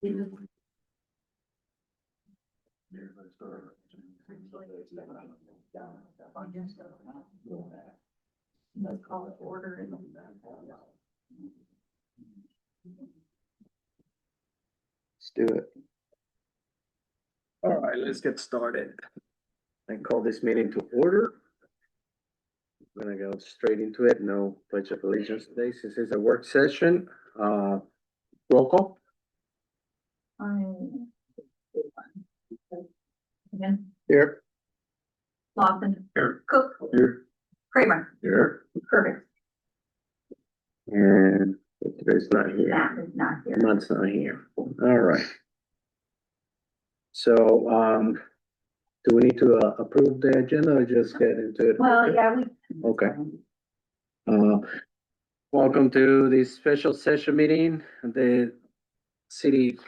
Let's call it order. Let's do it. All right, let's get started. I call this meeting to order. I'm gonna go straight into it. No pledge of allegiance today. Since it's a work session, roll call. Again, Here. Lawson. Here. Cook. Here. Kramer. Here. Perfect. And today's not here. Matt is not here. Matt's not here. All right. So, do we need to approve the agenda or just get into it? Well, yeah, we. Okay. Welcome to this special session meeting of the city,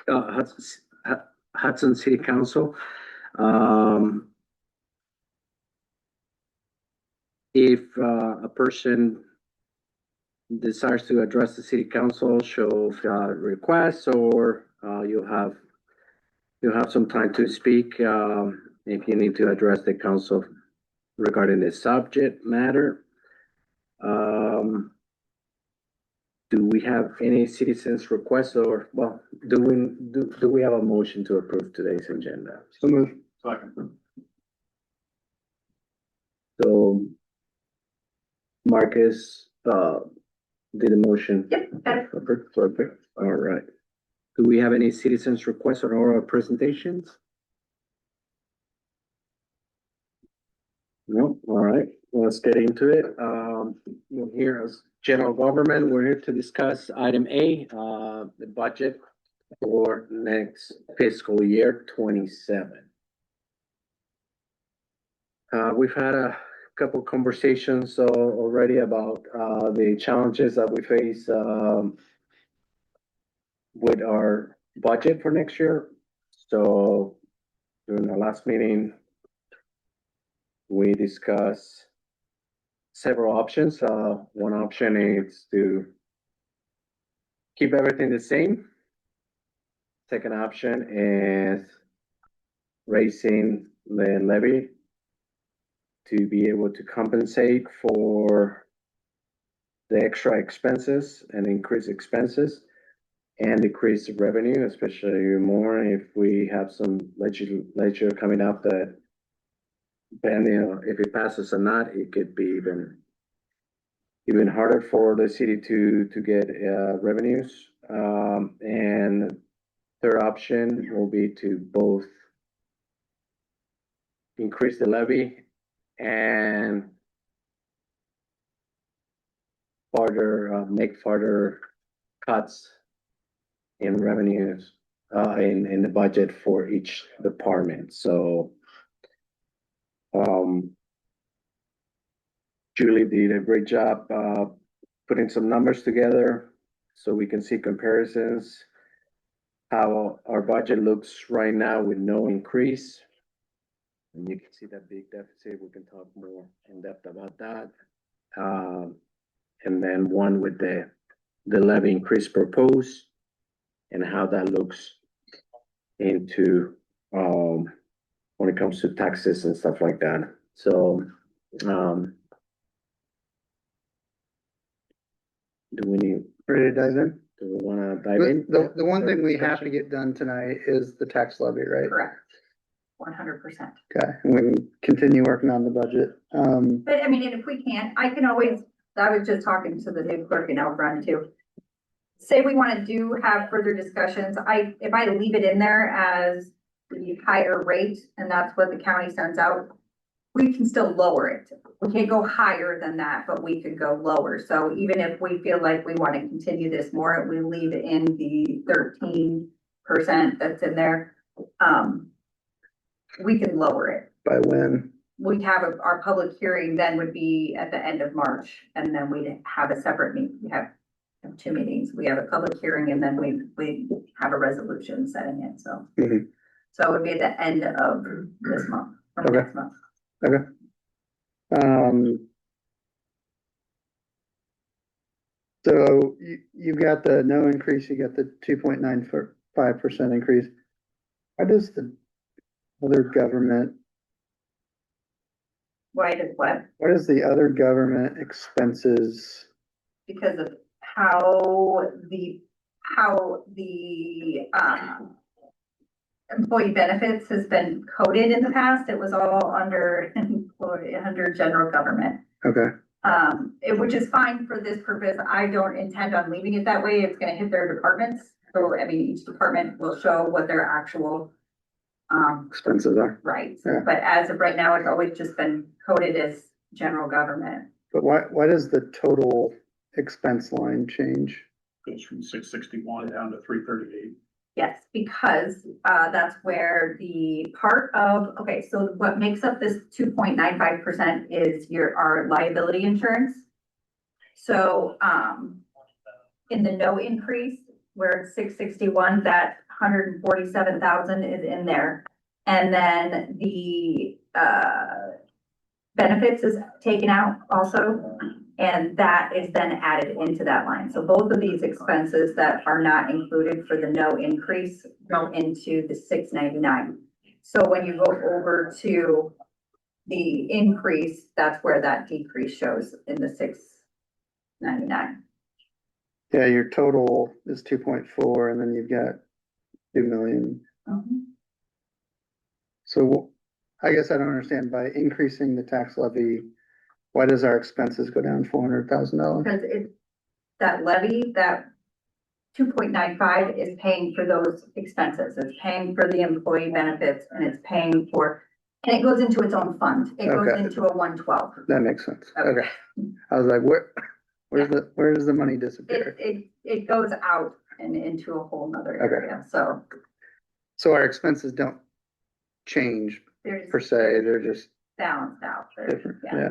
Hudson City Council. If a person desires to address the city council, show requests, or you have some time to speak if you need to address the council regarding the subject matter. Do we have any citizens requests, or, well, do we have a motion to approve today's agenda? So move. So Marcus did a motion. Yep, got it. Perfect. All right. Do we have any citizens requests or oral presentations? No, all right, let's get into it. We're here as general government. We're here to discuss item A, the budget for next fiscal year 27. We've had a couple conversations already about the challenges that we face with our budget for next year. So during the last meeting, we discussed several options. One option is to keep everything the same. Second option is raising the levy to be able to compensate for the extra expenses and increased expenses and decrease revenue, especially more if we have some legislature coming up that, depending on if it passes or not, it could be even harder for the city to get revenues. And third option will be to both increase the levy and make further cuts in revenues in the budget for each department. So Julie did a great job putting some numbers together so we can see comparisons, how our budget looks right now with no increase. And you can see that big deficit. We can talk more in depth about that. And then one with the levy increase proposed and how that looks into when it comes to taxes and stuff like that. So do we need, Ready to dive in? do we want to dive in? The one thing we have to get done tonight is the tax levy, right? Correct. 100%. Okay, and we can continue working on the budget. But I mean, and if we can't, I was just talking to the new clerk in Elk too. Say we want to have further discussions, if I leave it in there as the higher rate, and that's what the county sends out, we can still lower it. We can't go higher than that, but we could go lower. So even if we feel like we want to continue this more, we leave it in the 13% that's in there. We can lower it. By when? We'd have our public hearing then would be at the end of March, and then we'd have a separate meeting. We have 2 meetings. We have a public hearing, and then we have a resolution setting it. So, So it would be at the end of this month, or next month. Okay. So you got the no increase, you got the 2.9 5% increase. Why does the other government, Why does what? what is the other government expenses? Because of how the employee benefits has been coded in the past. It was all under under general government. Okay, Which is fine for this purpose. I don't intend on leaving it that way. It's gonna hit their departments. So, I mean, each department will show what their actual, expenses are, rights. Yeah. But as of right now, it's always just been coded as general government. but why does the total expense line change? Goes from 661 down to 338. Yes, because, that's where the part of, okay, so what makes up this 2.95% is our liability insurance. So, in the no increase, where it's 661, that 147,000 is in there. And then the, benefits is taken out also, and that is then added into that line. So both of these expenses that are not included for the no increase go into the 699. So when you go over to the increase, that's where that decrease shows in the 699. Yeah, your total is 2.4 and then you've got 2 million. So I guess I don't understand, by increasing the tax levy, why does our expenses go down $400,000? Because that levy, that 2.95 is paying for those expenses. It's paying for the employee benefits and it's paying for, and it goes into its own fund. It goes Okay. into a 112. That makes sense. Okay. Okay. I was like, where does the money disappear? It goes out and into a whole nother Okay. area. So So our expenses don't change there's per se, they're just balanced out. They're- different, yeah.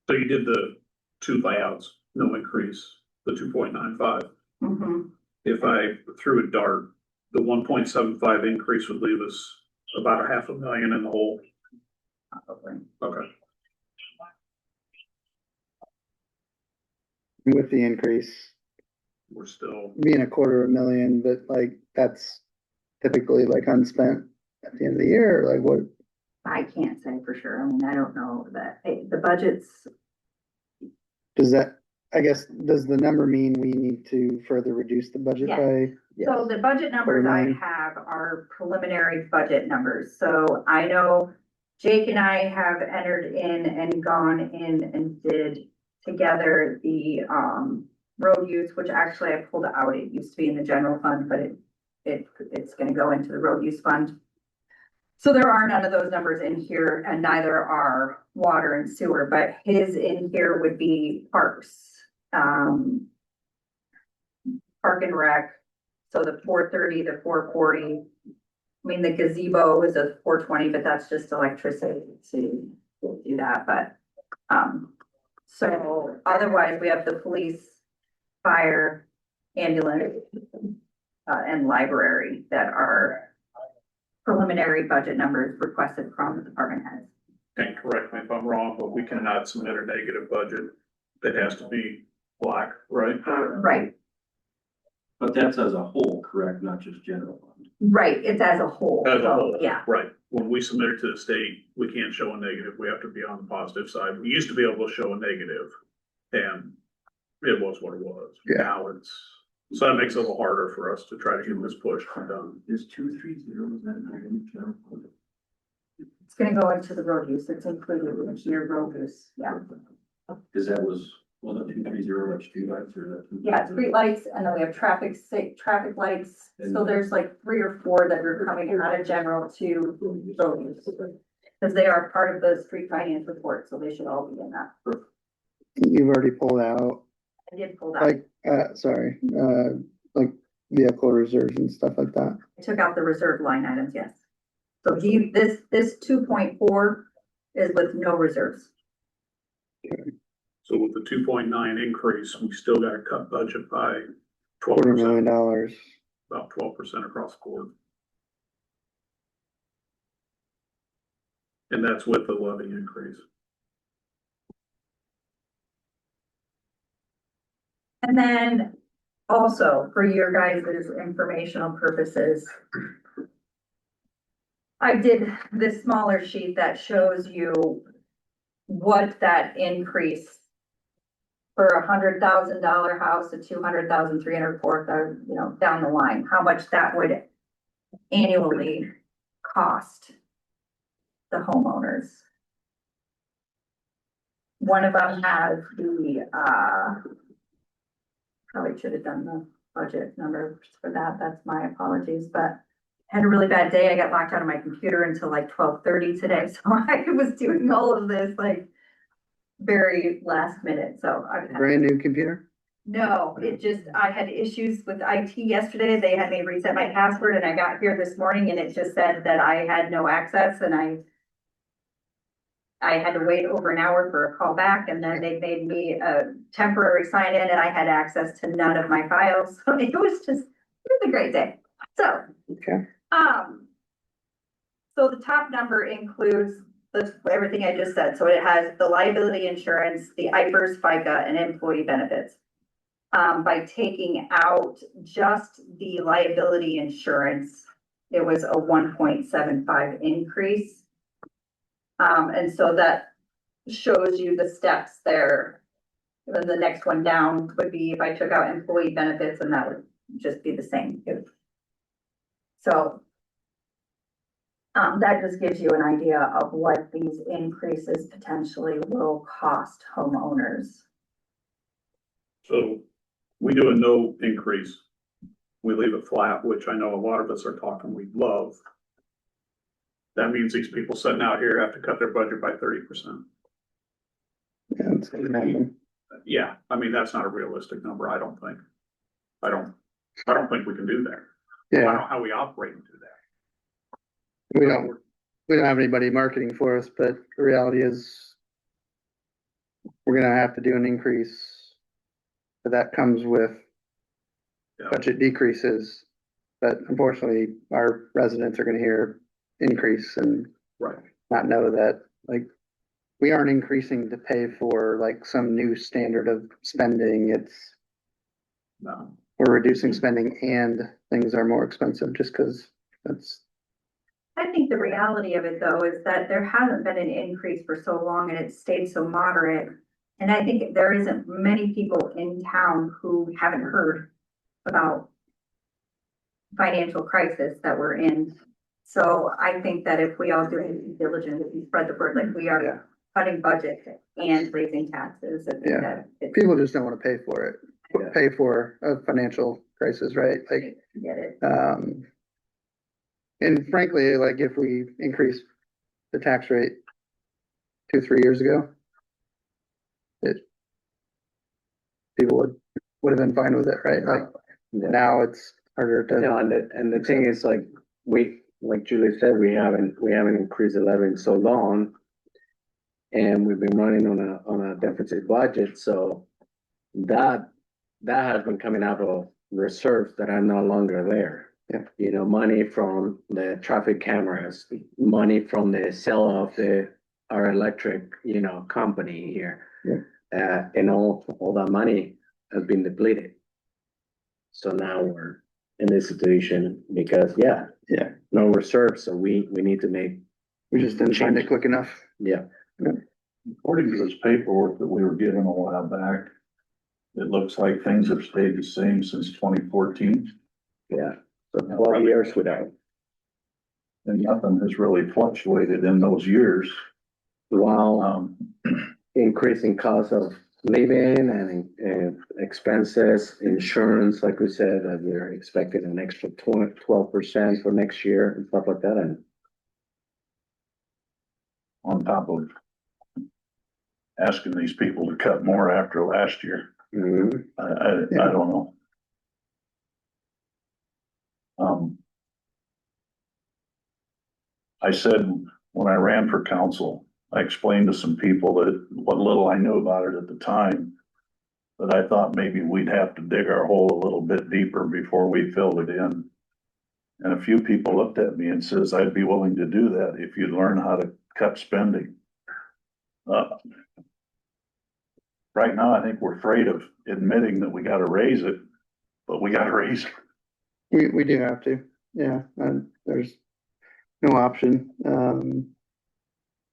So you did the two layouts, no increase, the 2.95. Mhm. If I threw a dart, the 1.75 increase would leave us about $500,000 in the hole. Probably. Okay. With the increase We're still, being $250,000, but like, that's typically like unspent at the end of the year, like what? I can't say for sure. I mean, I don't know that the budgets. Does that, I guess, does the number mean we need to further reduce the budget Yes. by? So the budget numbers I $250,000. have are preliminary budget numbers. So I know Jake and I have entered in and gone in and did together the road use, which actually I pulled out. It used to be in the general fund, but it's gonna go into the road use fund. So there are none of those numbers in here and neither are water and sewer, but his in here would be parks. Park and rec, so the 430, the 440. I mean, the gazebo is a 420, but that's just electricity to do that, but, so otherwise we have the police, fire, ambulance, and library that are preliminary budget numbers requested from the department heads. and correct me if I'm wrong, but we cannot submit a negative budget. It has to be black, right? Right, But that's as a whole, correct, not just general fund? right, it's as a whole, As a so, whole, yeah, right. When we submit it to the state, we can't show a negative. We have to be on the positive side. We used to be able to show a negative, and it was what it was. Yeah. Now so that makes it a little harder for us to try to get this pushed and done. There's 230, is that not in general fund? it's gonna go into the road use, it's included in your road use, yeah. Cause that was 230, like street lights or that? Yeah, streetlights, and then we have traffic lights, so there's like 3 or 4 that are coming out of general to road use. Because they are part of the street finance report, so they should all be in that. You've already pulled out, I did pull that, like, like vehicle reserves and stuff like that. I took out the reserve line items, yes. So this 2.4 is with no reserves. So with the 2.9 increase, we still got to cut budget by 12%, $250,000. about 12% across the board. And that's with the levy increase. And then also for your guys' informational purposes, I did this smaller sheet that shows you what that increase for $100,000 house, a 200,000, 304,000, you know, down the line, how much that would annually cost the homeowners. One of them has the, probably should have done the budget numbers for that. That's my apologies, but had a really bad day. I got locked out of my computer until like 12:30 today. So I was doing all of this like very last minute. So I Brand new computer? no, it just, I had issues with IT yesterday. They had me reset my password and I got here this morning and it just said that I had no access and I had to wait over an hour for a call back and then they made me a temporary sign in and I had access to none of my files. So it was a great day. So, Okay. so the top number includes everything I just said. So it has the liability insurance, the IFRS, FICA, and employee benefits. By taking out just the liability insurance, it was a 1.75 increase. And so that shows you the steps there. And then the next one down would be if I took out employee benefits, and that would just be the same. So that just gives you an idea of what these increases potentially will cost homeowners. So we do a no increase. We leave it flat, which I know a lot of us are talking we love. That means these people sitting out here have to cut their budget by 30%. Yeah, it's gonna happen. Yeah, I mean, that's not a realistic number, I don't think. I don't think we can do that. I don't Yeah, know how we operate and do that. we don't have anybody marketing for us, but the reality is we're gonna have to do an increase. But that comes with Yeah. budget decreases. But unfortunately, our residents are gonna hear increase and Right. not know that, like, we aren't increasing to pay for like some new standard of spending. It's, No. we're reducing spending and things are more expensive just because that's, I think the reality of it though is that there hasn't been an increase for so long and it's stayed so moderate. And I think there isn't many people in town who haven't heard about financial crisis that we're in. So I think that if we all do it diligently, and spread the word, like we Yeah. are cutting budget and raising taxes, I think Yeah. that it's, people just don't wanna pay for it. Yeah. Pay for a financial crisis, right? Like, get it. and frankly, like if we increased the tax rate 2-3 years ago, people would have been fine with it, right? Like Yeah. now it's harder to. No, and the thing is like, like Julie said, we haven't increased the levy in so long. And we've been running on a deficit budget, so that has been coming out of reserves that are no longer there. Yeah. You know, money from the traffic cameras, money from the sale of our electric, you know, company here. Yeah. And all that money has been depleted. So now we're in this situation because, yeah, no reserves, so we need to make, We just didn't find it quick enough. yeah. According to this paperwork that we were given a while back, it looks like things have stayed the same since 2014, Yeah, so 12 years without, and nothing has really fluctuated in those years. while Um, increasing cost of living and expenses, insurance, like we said, that we're expecting an extra 12% for next year and stuff like that, and on top of asking these people to cut more after last year. mhm, I don't know. I said, when I ran for council, I explained to some people that what little I knew about it at the time, that I thought maybe we'd have to dig our hole a little bit deeper before we filled it in. And a few people looked at me and says, I'd be willing to do that if you'd learn how to cut spending. Right now, I think we're afraid of admitting that we gotta raise it, but we gotta raise it. We do have to, yeah, and there's no option.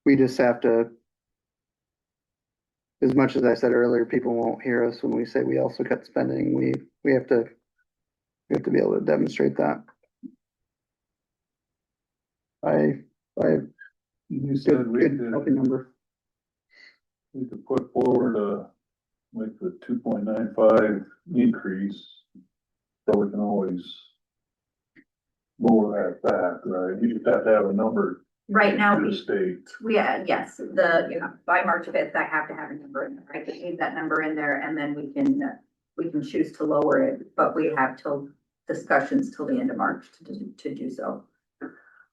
We just have to, as much as I said earlier, people won't hear us when we say we also cut spending. We have to be able to demonstrate that. I You said we good healthy number. could put forward like the 2.95 increase. So we can always lower that back, right? You just have to have a number Right now, to the we, state. yes, by March 5th, I have to have a number in there. I can leave that number in there and then we can choose to lower it, but we have till discussions till the end of March to do so.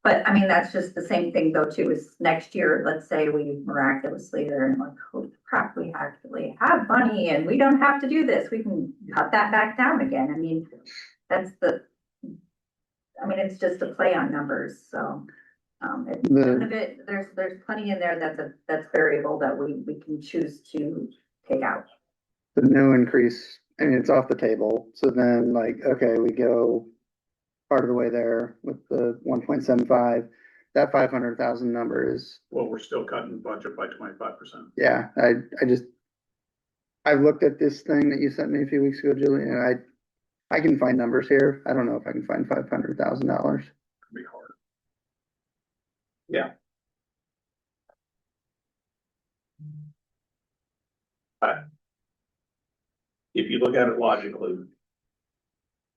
But I mean, that's just the same thing though too, is next year, let's say we miraculously are like, holy crap, we actually have money and we don't have to do this. We can cut that back down again. I mean, it's just a play on numbers, so. None of it, there's plenty in there that's variable that we can choose to take out. The no increase, I mean, it's off the table. So then like, okay, we go part of the way there with the 1.75. That 500,000 number is, Well, we're still cutting the budget by 25%. yeah, I looked at this thing that you sent me a few weeks ago, Julie, and I can find numbers here. I don't know if I can find $500,000. Could be hard. Yeah. If you look at it logically,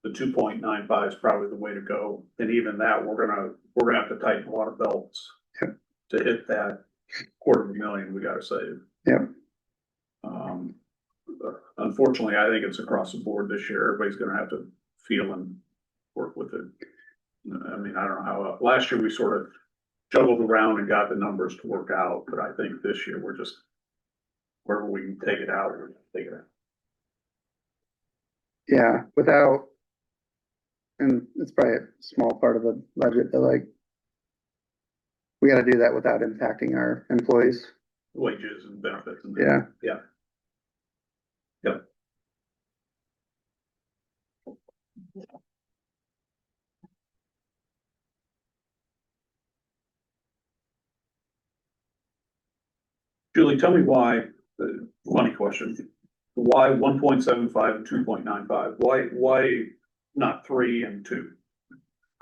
the 2.95 is probably the way to go. And even that, we're gonna have to tighten a lot of belts Yep. to hit that $250,000 we gotta save. Yep. Unfortunately, I think it's across the board this year. Everybody's gonna have to feel and work with it. I mean, I don't know how, last year we sort of juggled around and got the numbers to work out, but I think this year we're just, wherever we can take it out, we're gonna take it out. Yeah, without, and it's probably a small part of the budget, but like, we gotta do that without impacting our employees. Wages and benefits and. Yeah. Yeah. Yep. Julie, tell me why, funny question, why 1.75 and 2.95? Why not 3 and 2?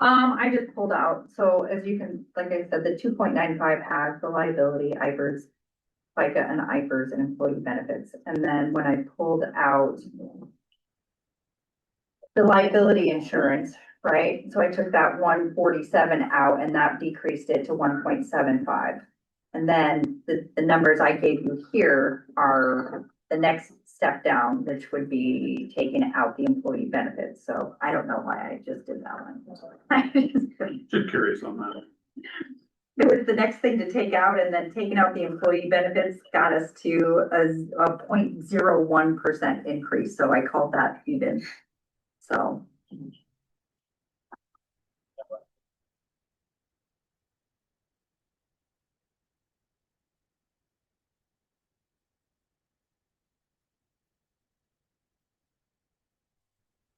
I just pulled out, so as you can, like I said, the 2.95 has the liability, IFRS, FICA and IFRS and employee benefits. And then when I pulled out the liability insurance, right? So I took that 147 out and that decreased it to 1.75. And then the numbers I gave you here are the next step down, which would be taking out the employee benefits. So I don't know why I just did that one. Just curious on that. It was the next thing to take out, and then taking out the employee benefits got us to a 0.01% increase. So I called that even. So.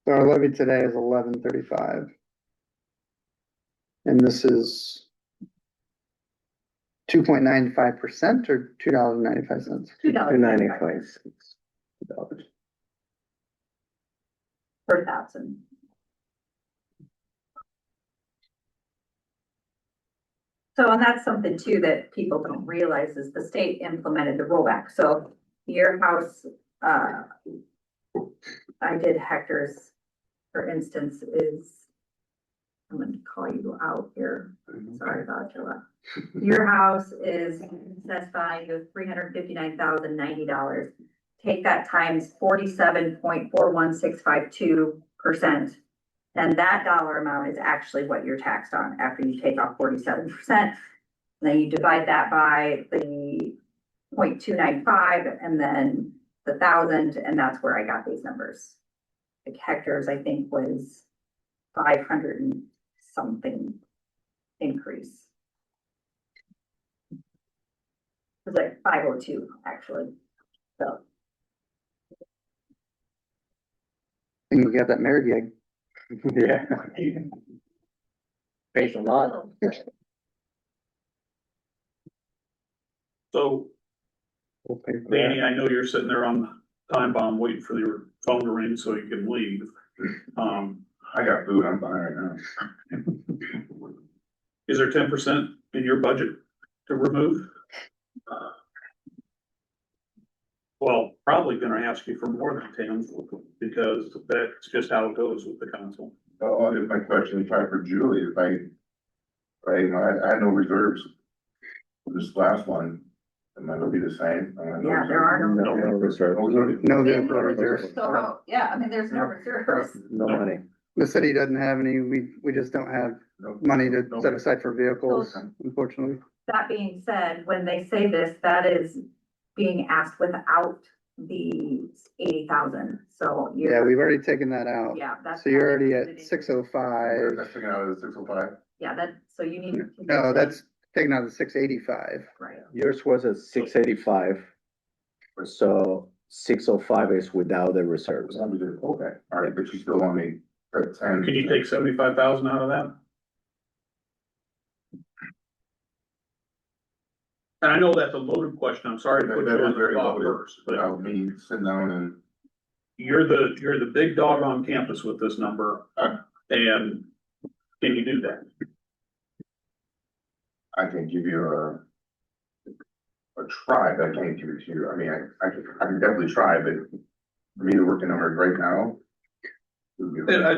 So our levy today is 1135. And this is 2.95% or $2.95? $2.95 $2.95. per thousand. So, and that's something too that people don't realize is the state implemented the rollback. So your house, I did Hector's, for instance, is, I'm going to call you out here. Sorry about you. Your house is assessed value of $359,090. Take that times 47.41652%. And that dollar amount is actually what you're taxed on after you take off 47%. Then you divide that by the 0.295 and then the 1,000, and that's where I got these numbers. Like Hector's, I think, was 560 something increase. It was like 502, actually, so. And we got that merit gig. Yeah. Pays a lot. So We'll pay for Danny, that. I know you're sitting there on the time bomb waiting for your phone to ring so you can leave. I got food, I'm fine right now. Is there 10% in your budget to remove? Well, probably gonna ask you for more than 10, because that's just how it goes with the council. Oh, my question is probably for Julie, if I had no reserves for this last one, am I gonna be the same? Yeah, there are no. No reserve, No There's vehicle reserve. So, yeah, I mean, there's no reserves. no money. The city doesn't have any, we just don't have money to set aside for vehicles, unfortunately. That being said, when they say this, that is being asked without the 80,000, so. Yeah, you're we've already taken that out. Yeah, that's. So you're already not at included in- 605. That's taken out of the 605. Yeah, that, so you need. to No, that's taken out of 685. Right. Yours was at 685. So 605 is without the reserves. Okay, all right, but you still want me at 10. Can you take 75,000 out of that? And I know that's a loaded question, I'm sorry to put That you is on the very spot loaded. first, but Without me sitting down and, you're the big dog on campus with this number, and can you do that? I can give you a try, but I can't give it to you. I mean, I can definitely try, but for me to work the numbers right now. it would be- And I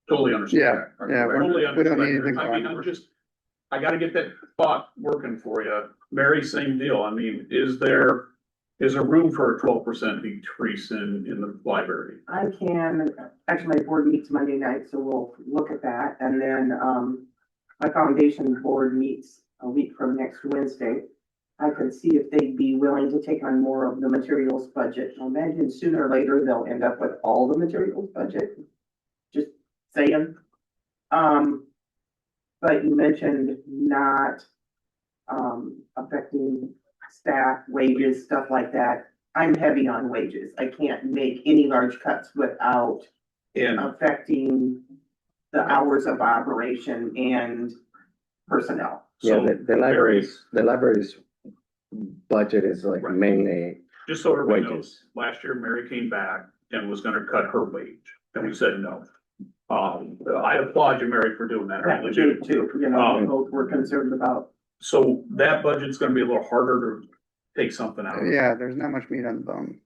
totally understand. Yeah, yeah, Totally we don't need understand. anything. I mean, I gotta get that spot working for you. Mary, same deal. I mean, is there room for a 12% decrease in the library? I can, actually, my board meets Monday night, so we'll look at that, and then, my foundation board meets a week from next Wednesday. I could see if they'd be willing to take on more of the materials budget. I imagine sooner or later, they'll end up with all the materials budget. Just saying. But you mentioned not, affecting staff, wages, stuff like that. I'm heavy on wages. I can't make any large cuts without And affecting the hours of operation and personnel. Yeah, so, the library's budget is like Right. mainly just so everybody knows, wages. last year Mary came back and was gonna cut her wage, and we said no. I applaud you, Mary, for doing that. I really do. Too, you know, both we're concerned about. So that budget's gonna be a little harder to take something out. Yeah, there's not much meat on the bone.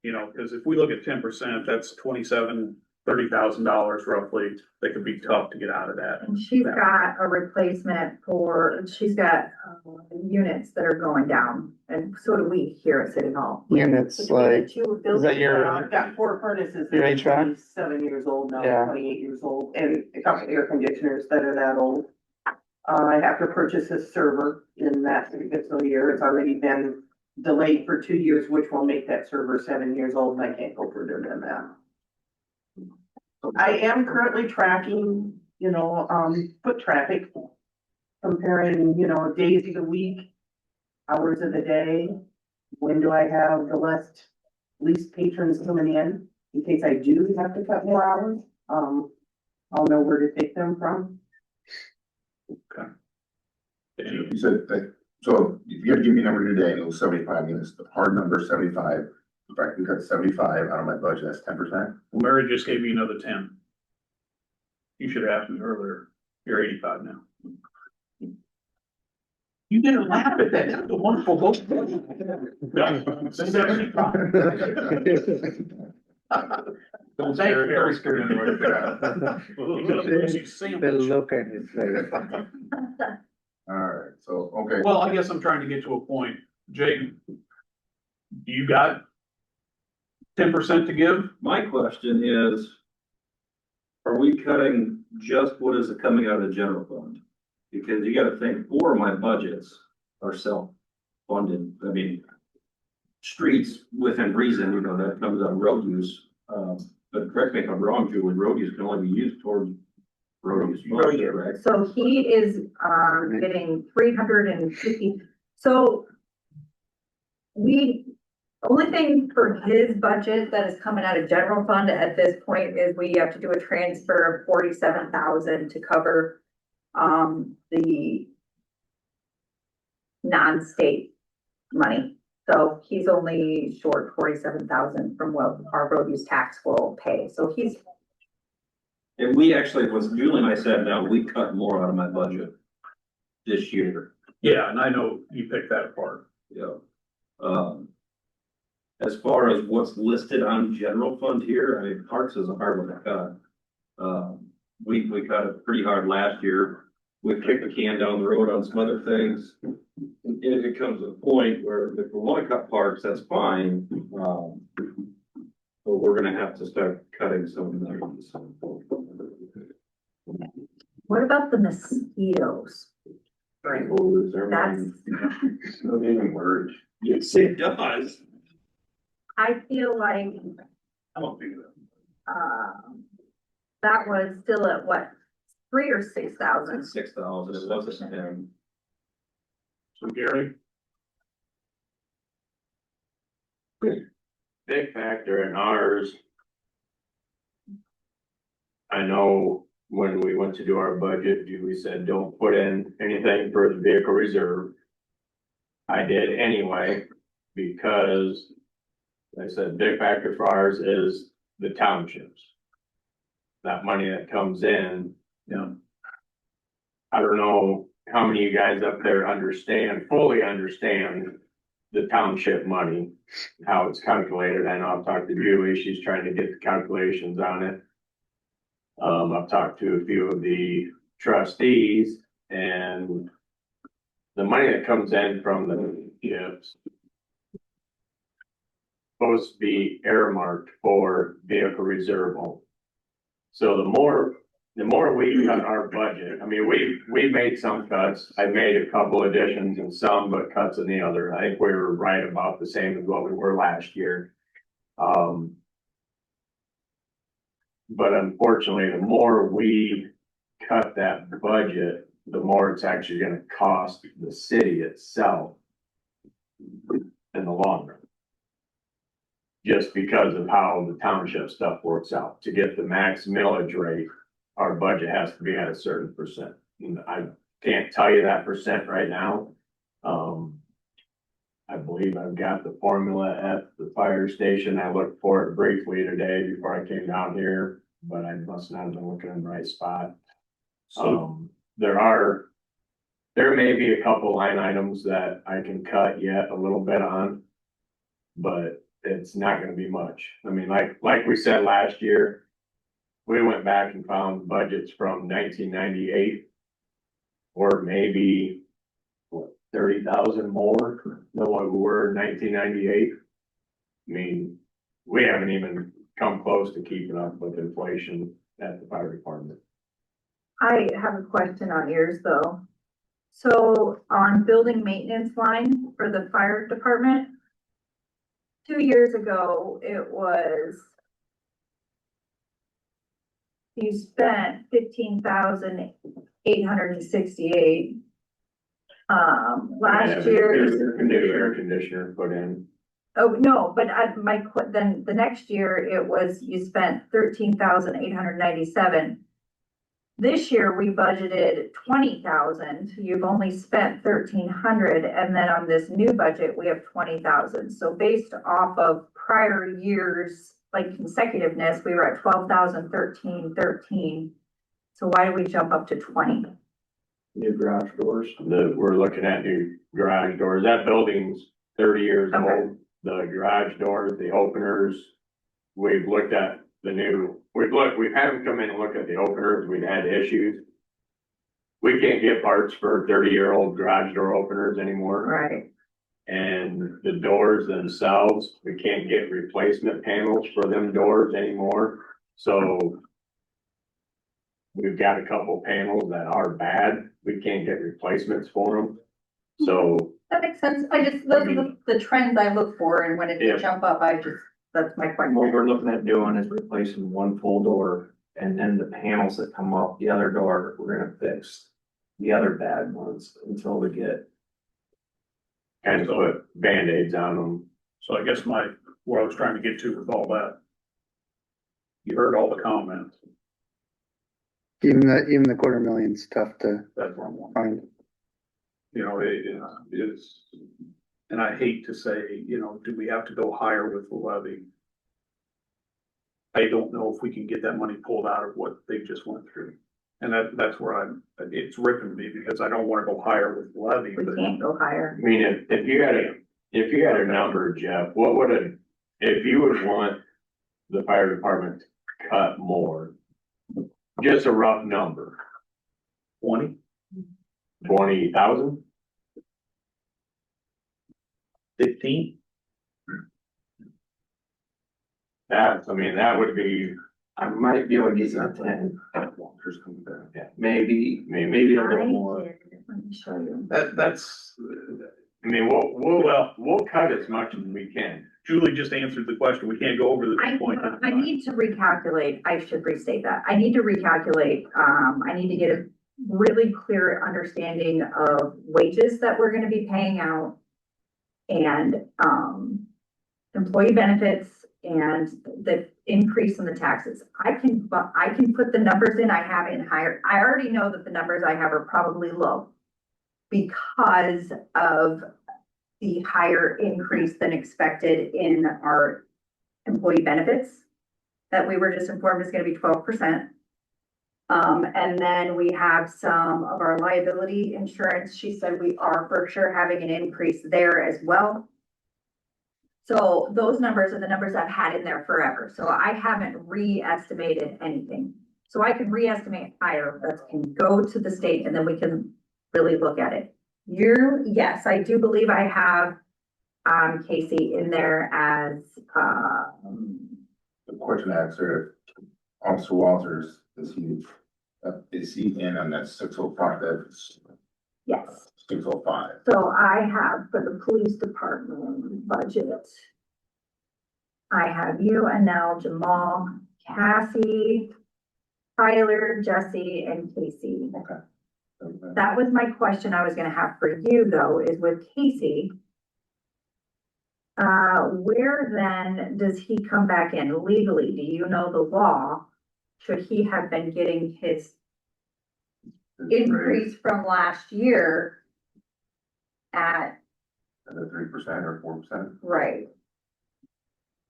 You know, cause if we look at 10%, that's $30,000 roughly. That could be tough to get out of that. And she's got a replacement she's got units that are going down, and so do we here at City Hall. Units Between the like, two is buildings that your, I've got 4 furnaces. Your that are HVAC? 7 years old now, Yeah. 28 years old, and a couple air conditioners that are that old. I have to purchase a server in that fiscal year. It's already been delayed for 2 years, which will make that server 7 years old, and I can't go further than that. I am currently tracking, foot traffic, comparing, days of the week, hours of the day. When do I have the least patrons coming in case I do have to cut more hours? I'll know where to take them from. You said that, so if you had to give me a number today, and it was 75 units, the hard number is 75. If I can cut 75 out of my budget, that's 10%. Well, Mary just gave me another 10. You should have asked me earlier. You're 85 now. You didn't laugh at that. That's a wonderful vote. 75. Don't say it, very scared. The look at his face. All right, so, okay. Well, I guess I'm trying to get to a point. Jake, you got 10% to give? My question is, are we cutting just what is coming out of the general fund? Because you gotta think, 4 of my budgets are self-funded. I mean, streets within reason, that comes out of road use. But correct me if I'm wrong, Julie, road use can only be used towards road use fund, correct? So he is, getting 350, so. Only thing for his budget that is coming out of general fund at this point is we have to do a transfer of 47,000 to cover, the non-state money. So he's only short 47,000 from what our road use tax will pay, so he's, And we actually, was Julie and I sat down, we cut more out of my budget this year. Yeah, and I know you picked that apart. Yeah. As far as what's listed on general fund here, I mean, parks is a hard one to cut. We cut it pretty hard last year. We kicked the can down the road on some other things. And it comes to a point where if we wanna cut parks, that's fine. But we're gonna have to start cutting some of those. what about the mosquitoes? That's, No even words. Yes, it does. I feel like, I don't think that. that was still at what, 3 or 6,000? 6,000, it wasn't 10. So Gary, Big factor in ours. I know when we went to do our budget, we said, don't put in anything for the vehicle reserve. I did anyway, because I said, big factor for ours is the townships. That money that comes in. Yeah. I don't know how many of you guys up there fully understand the township money, how it's calculated. I know I've talked to Julie, she's trying to get the calculations on it. I've talked to a few of the trustees, and the money that comes in from the ships supposed to be earmarked for vehicle reserve only. So the more we cut our budget, I mean, we made some cuts. I made a couple additions in some, but cuts in the other. I think we were right about the same as what we were last year. But unfortunately, the more we cut that budget, the more it's actually gonna cost the city itself in the long run. Just because of how the township stuff works out. To get the max millage rate, our budget has to be at a certain percent. And I can't tell you that percent right now. I believe I've got the formula at the fire station. I looked for it briefly today before I came down here, but I must not have been looking in the right spot. There may be a couple line items that I can cut yet a little bit on, but it's not gonna be much. I mean, like we said last year, we went back and found budgets from 1998, or maybe 30,000 more than what we were in 1998. I mean, we haven't even come close to keeping up with inflation at the fire department. I have a question on yours though. So on building maintenance line for the fire department, 2 years ago, it was, you spent 15,868. Last year. Air conditioner put in. Oh, no, but then the next year it was, you spent 13,897. This year we budgeted 20,000, you've only spent 1,300, and then on this new budget, we have 20,000. So based off of prior years, like consecutiveness, we were at 12,000, 13, 13. So why do we jump up to 20? New garage doors. We're looking at new garage doors. That building's 30 years Okay. old. The garage doors, the openers, we've looked at we've had them come in and look at the openers. We've had issues. We can't get parts for 30-year-old garage door openers anymore. Right. And the doors themselves, we can't get replacement panels for them doors anymore. So we've got a couple panels that are bad. We can't get replacements for them. So That makes sense. Those are the trends I look for, and when it Yeah. jump up, that's my question. What we're looking at doing is replacing one full door And then the panels that come up the other door, we're gonna fix the other bad ones until we get. And put Band-Aids on them. So I guess what I was trying to get to with all that. You heard all the comments, Even the $250,000's tough to that's what I'm wondering. find. You know, it is, and I hate to say, you know, do we have to go higher with the levy? I don't know if we can get that money pulled out of what they just went through. And that's where it's ripping me because I don't wanna go higher with the levy, We but can't go higher. I mean, if you had a number, Jeff, what would if you would want the fire department to cut more? Just a rough number, 20, 20,000? 15, That would be, I might be able to get you a 10, Walters comes back. yeah, maybe a little I more. did. Let me show you. that's, I mean, we'll cut as much as we can. Julie just answered the question. We can't go over the I, point. I need to recalculate, I should restate that, I need to recalculate, I need to get a really clear understanding of wages that we're gonna be paying out. And, employee benefits and the increase in the taxes. I can put the numbers in I have in higher, I already know that the numbers I have are probably low. Because of the higher increase than expected in our employee benefits. That we were just informed is gonna be 12%. And then we have some of our liability insurance. She said we are for sure having an increase there as well. So those numbers are the numbers I've had in there forever. So I haven't re-estimated anything. So I can re-estimate higher, that can go to the state and then we can really look at it. Yes, I do believe I have, Casey in there as, The question I asked her, Officer Walters, is he in on that 605, that's yes. 605? So I have for the police department budget. I have you, Anel, Jamal, Cassie, Tyler, Jesse, and Casey. That was my question I was gonna have for you though, is with Casey. Where then does he come back in legally? Do you know the law? Should he have been getting his increase from last year at, The 3% or 4%? right?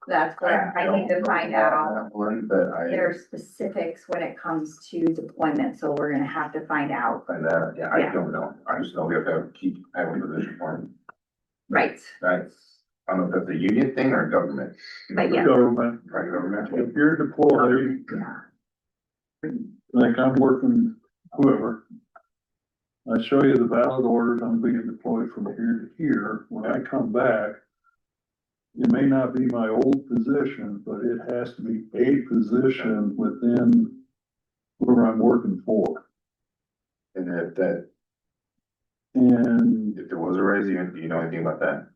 That's what I need to find out. That one, but There are specifics when it comes to deployment, so we're gonna have to find out. I Yeah. don't know. I just know we have to keep having a position for him. Right, I don't know if that's a union thing or government. but yeah. Government, Right, government. if you're deployed, Yeah. like I'm working whoever. I show you the valid orders, I'm being deployed from here to here. When I come back, it may not be my old position, but it has to be a position within where I'm working for. And And if there was a raise, do you know anything about that?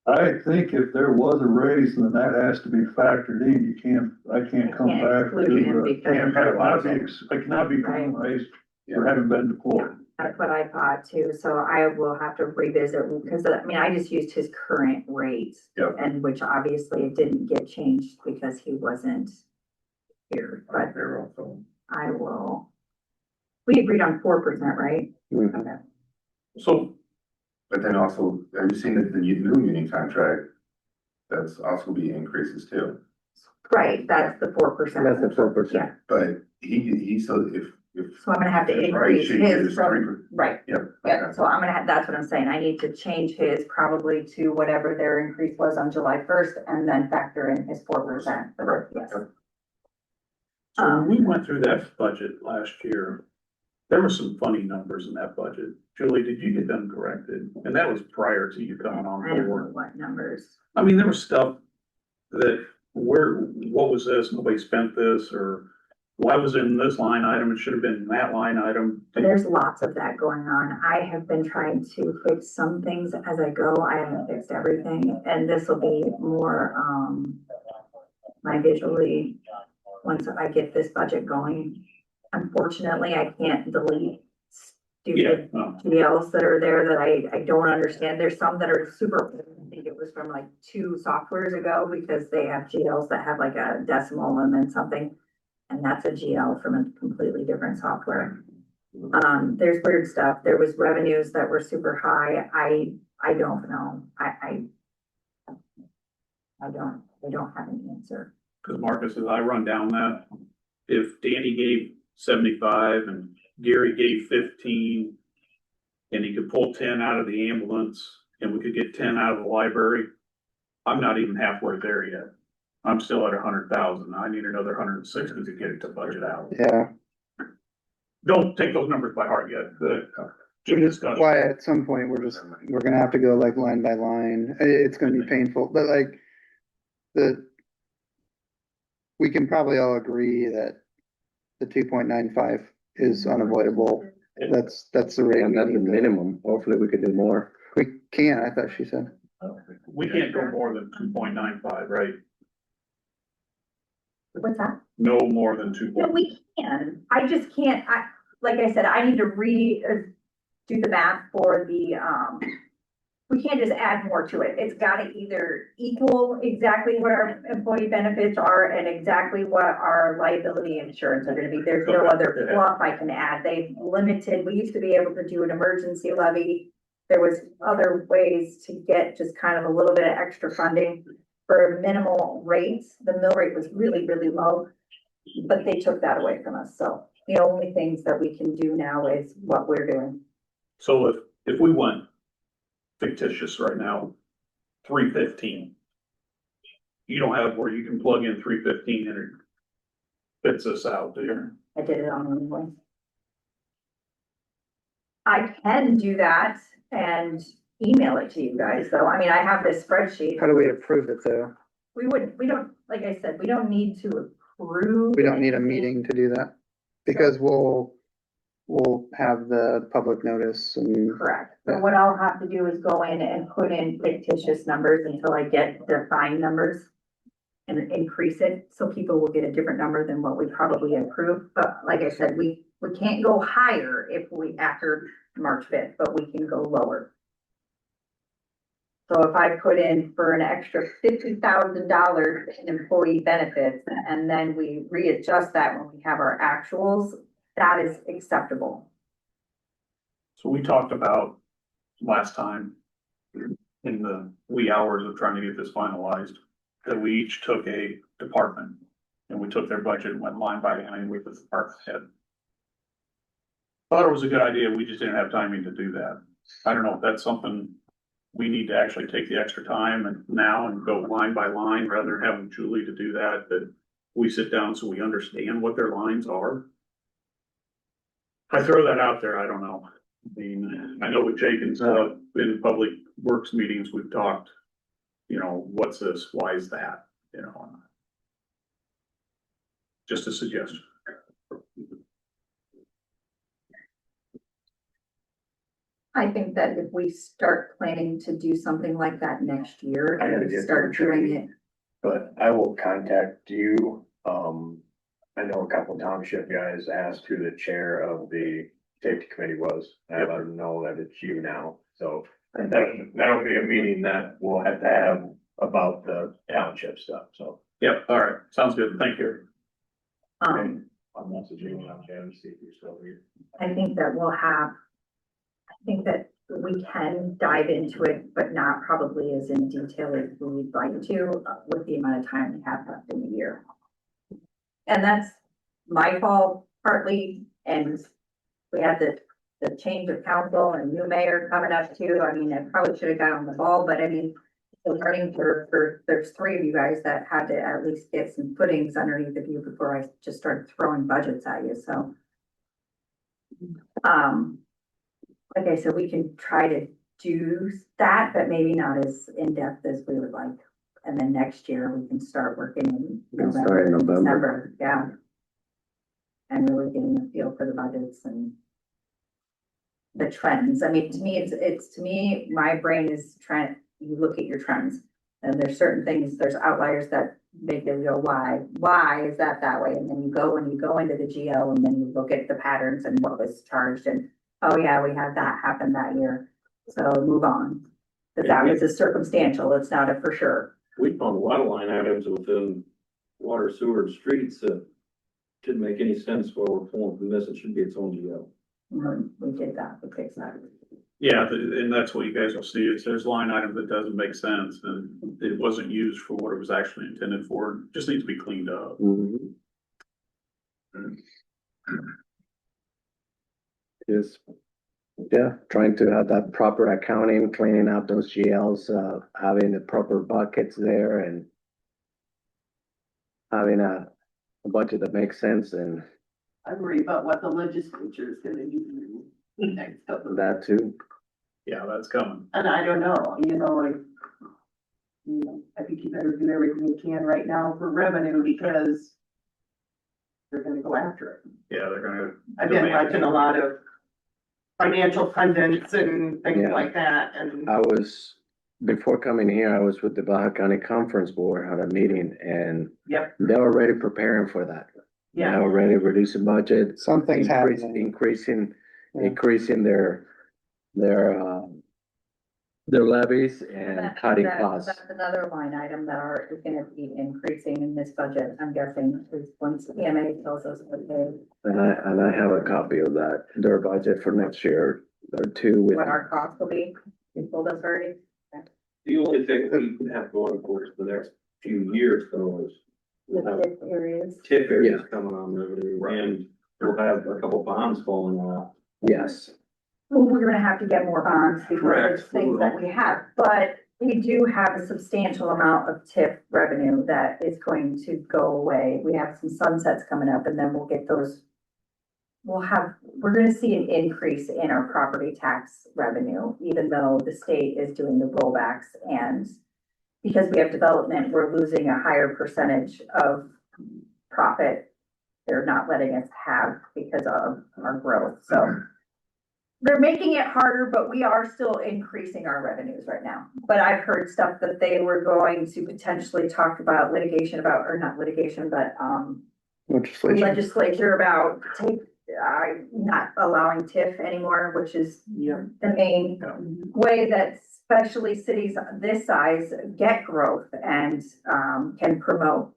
I think if there was a raise, then that has to be factored in. I can't come Can't back. exclude him because- I cannot be penalized for having been deployed. That's what I thought too, so I will have to revisit, because I mean, I just used his current rate. Yep. And which obviously it didn't get changed because he wasn't here, but Payroll, so. I will. We agreed on 4%, right? Mhm. Okay. so But then also, have you seen the new union contract? That's also be increases too. Right, that's the 4%. That's the 4%. Yeah, But he, so if. so I'm gonna have to Right, increase should his use from, 3%. right, Yep. yeah, so I'm gonna have, that's what I'm saying, I need to change his probably to whatever their increase was on July 1st and then factor in his 4%. Correct. Yes. So when we went through that budget last year, there were some funny numbers in that budget. Julie, did you get them corrected? And that was prior to you coming on I don't know board. what numbers. I mean, there was stuff that what was this? Nobody spent this, or why was it in this line item? It should have been in that line item. There's lots of that going on. I have been trying to fix some things as I go. I haven't fixed everything, and this will be more, my visually once I get this budget going. Unfortunately, I can't delete Yeah, stupid GLs that are there that I don't understand. There's some that are super, I think it was from like 2 softwares ago, because they have GLs that have like a decimal and then something. And that's a GL from a completely different software. There's weird stuff. There was revenues that were super high. I don't know. I don't have an answer. cause Marcus, as I run down that, if Danny gave 75 and Gary gave 15. And he could pull 10 out of the ambulance and we could get 10 out of the library. I'm not even halfway there yet. I'm still at 100,000. I need another 160 to get it to budget out. Yeah, Don't take those numbers by heart yet, but which is why at some point we're gonna have to go like line by line. It's gonna be painful, but like we can probably all agree that the 2.95 is unavoidable. That's the rate. And that's the minimum. Hopefully we could do more. We can't, I thought she said. we can't go more than 2.95, right? What's that? No more than 2. No, we can. I just can't, like I said, I need to do the math for the, we can't just add more to it. It's gotta either equal exactly what our employee benefits are and exactly what our liability insurance are gonna be. There's no other fluff I can add. They've limited, we used to be able to do an emergency levy. There was other ways to get just kind of a little bit of extra funding for minimal rates. The mill rate was really, really low, but they took that away from us. So the only things that we can do now is what we're doing. So if we went fictitious right now, 315. You don't have where you can plug in 315 and it fits us out, do you? I did it on anyway. I can do that and email it to you guys, though. I mean, I have this spreadsheet. How do we approve it though? We don't, like I said, we don't need to approve. We don't need a meeting to do that, because we'll have the public notice and. Correct. But what I'll have to do is go in and put in fictitious numbers until I get defined numbers and increase it, so people will get a different number than what we probably approved. But like I said, we can't go higher if we, after March 5th, but we can go lower. So if I put in for an extra $50,000 in employee benefits, and then we readjust that when we have our actuals, that is acceptable. So we talked about last time in the wee hours of trying to get this finalized, that we each took a department and we took their budget and went line by line with the department head. Thought it was a good idea. We just didn't have timing to do that. I don't know if that's something we need to actually take the extra time and now and go line by line rather than having Julie to do that, that we sit down so we understand what their lines are. I throw that out there. I don't know. I mean, I know with Jake and stuff in public works meetings, we've talked, you know, what's this? Why is that? You know, just a suggestion. I think that if we start planning to do something like that next year, I gotta and get start to doing it. But I will contact you. I know a couple township guys asked who the chair of the safety committee was. I let them know that it's you now, so that'll be a meeting that we'll have to have about the township stuff, so. Yep, all right, sounds good, thank you. Um, I'm messaging you on Jan to see if you're still here. I think that I think that we can dive into it, but not probably as in detail as we'd like to, with the amount of time we have left in the year. And that's my fault partly, and we had the change of council and new mayor coming up too. I mean, I probably should have got on the ball, but I mean, the learning for there's 3 of you guys that had to at least get some footings underneath of you before I just started throwing budgets at you, so. Like I said, we can try to do that, but maybe not as in-depth as we would like. And then next year we can start working in Start in November, November. December, yeah. And really getting a feel for the budgets and the trends. I mean, to me, it's to me, my brain is trend. You look at your trends. And there's certain things, there's outliers that make you go, why is that way? And then you go into the GL and then you look at the patterns and what was charged and, oh yeah, we had that happen that year. So move on. But that was a circumstantial, it's not a for sure. We found a lot of line items within water, sewer, and streets that didn't make any sense while we're pulling from this. It should be its own GL. We did that, we fixed that. Yeah, and that's what you guys will see, is there's line item that doesn't make sense, and it wasn't used for what it was actually intended for, it just needs to be cleaned up. Mhm. Just, yeah, trying to have that proper accounting, cleaning out those GLs, having the proper buckets there and having a budget that makes sense and I worry about what the legislature is gonna do next couple of. that too. Yeah, that's coming. And I don't know, I think you better do everything you can right now for revenue because they're gonna go after it. Yeah, they're gonna. I've been watching a lot of financial pundits and things Yeah. like that, and Before coming here, I was with the Baja County Conference Board, had a meeting and Yep. they're already preparing for that. They're yeah, already reducing budget. Something's happening. Increasing Yeah. increasing their levies and cutting costs. That's another line item that is gonna be increasing in this budget, I'm guessing, is once EMA tells us what And I have a copy of that, their budget for next year, or two with. what our cost will be. You told us already. The only thing we have going for us the next few years though is we'll have The areas. TIF areas coming on revenue and we'll have a couple bonds falling off. Yes, Well, we're gonna have to get more bonds because Correct. there's things that we have, but we do have a substantial amount of TIF revenue that is going to go away. We have some sunsets coming up and then we'll get those. We're gonna see an increase in our property tax revenue, even though the state is doing the rollbacks and because we have development, we're losing a higher percentage of profit. They're not letting us have because of our growth, so. They're making it harder, but we are still increasing our revenues right now. But I've heard stuff that they were going to potentially talk about litigation about, or not litigation, but, Legislation. legislature about not allowing TIF anymore, which is the main way that especially cities this size get growth and, can promote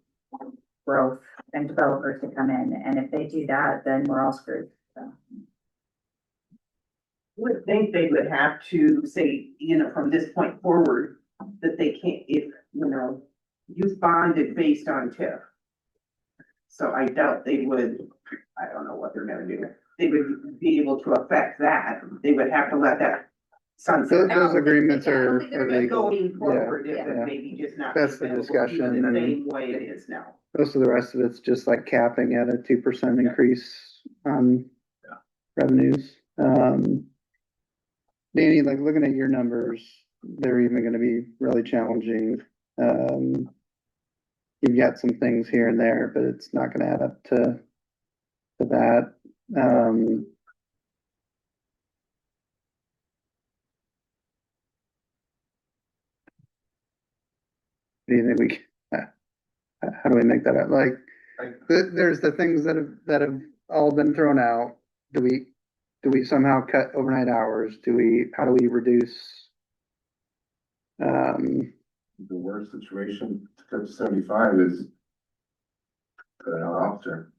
growth and developers to come in. And if they do that, then we're all screwed, so. would think they would have to say, from this point forward, that they can't, if, you've bonded based on TIF. So I doubt they would, I don't know what they're gonna do, they would be able to affect that, they would have to let that sunset. Those agreements are But legal. going forward, if yeah. it maybe just not. That's the discussion, The and- same way it is now. Most of the rest of it's just like capping at a 2% increase on revenues. Danny, like looking at your numbers, they're even gonna be really challenging. You've got some things here and there, but it's not gonna add up to that. Do you think how do we make that up? Like, there's the things that have all been thrown out. Do we somehow cut overnight hours? How do we reduce? The worst situation to cut to 75 is an officer.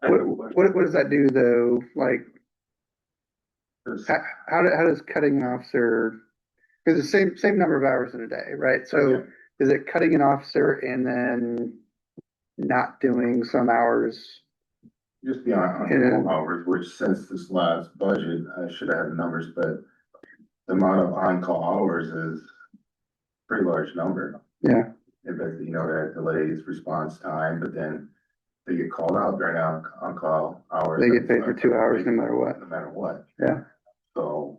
What does that do though? Like, how does cutting an officer, because the same number of hours in a day, right? So is it cutting an officer and then not doing some hours? Just beyond on hours, which since this last budget, I should have had the numbers, but the amount of on-call hours is a pretty large number. Yeah. But that delays response time, but then they get called out during on-call hours. They get paid for 2 hours no matter what. No matter what. Yeah. So,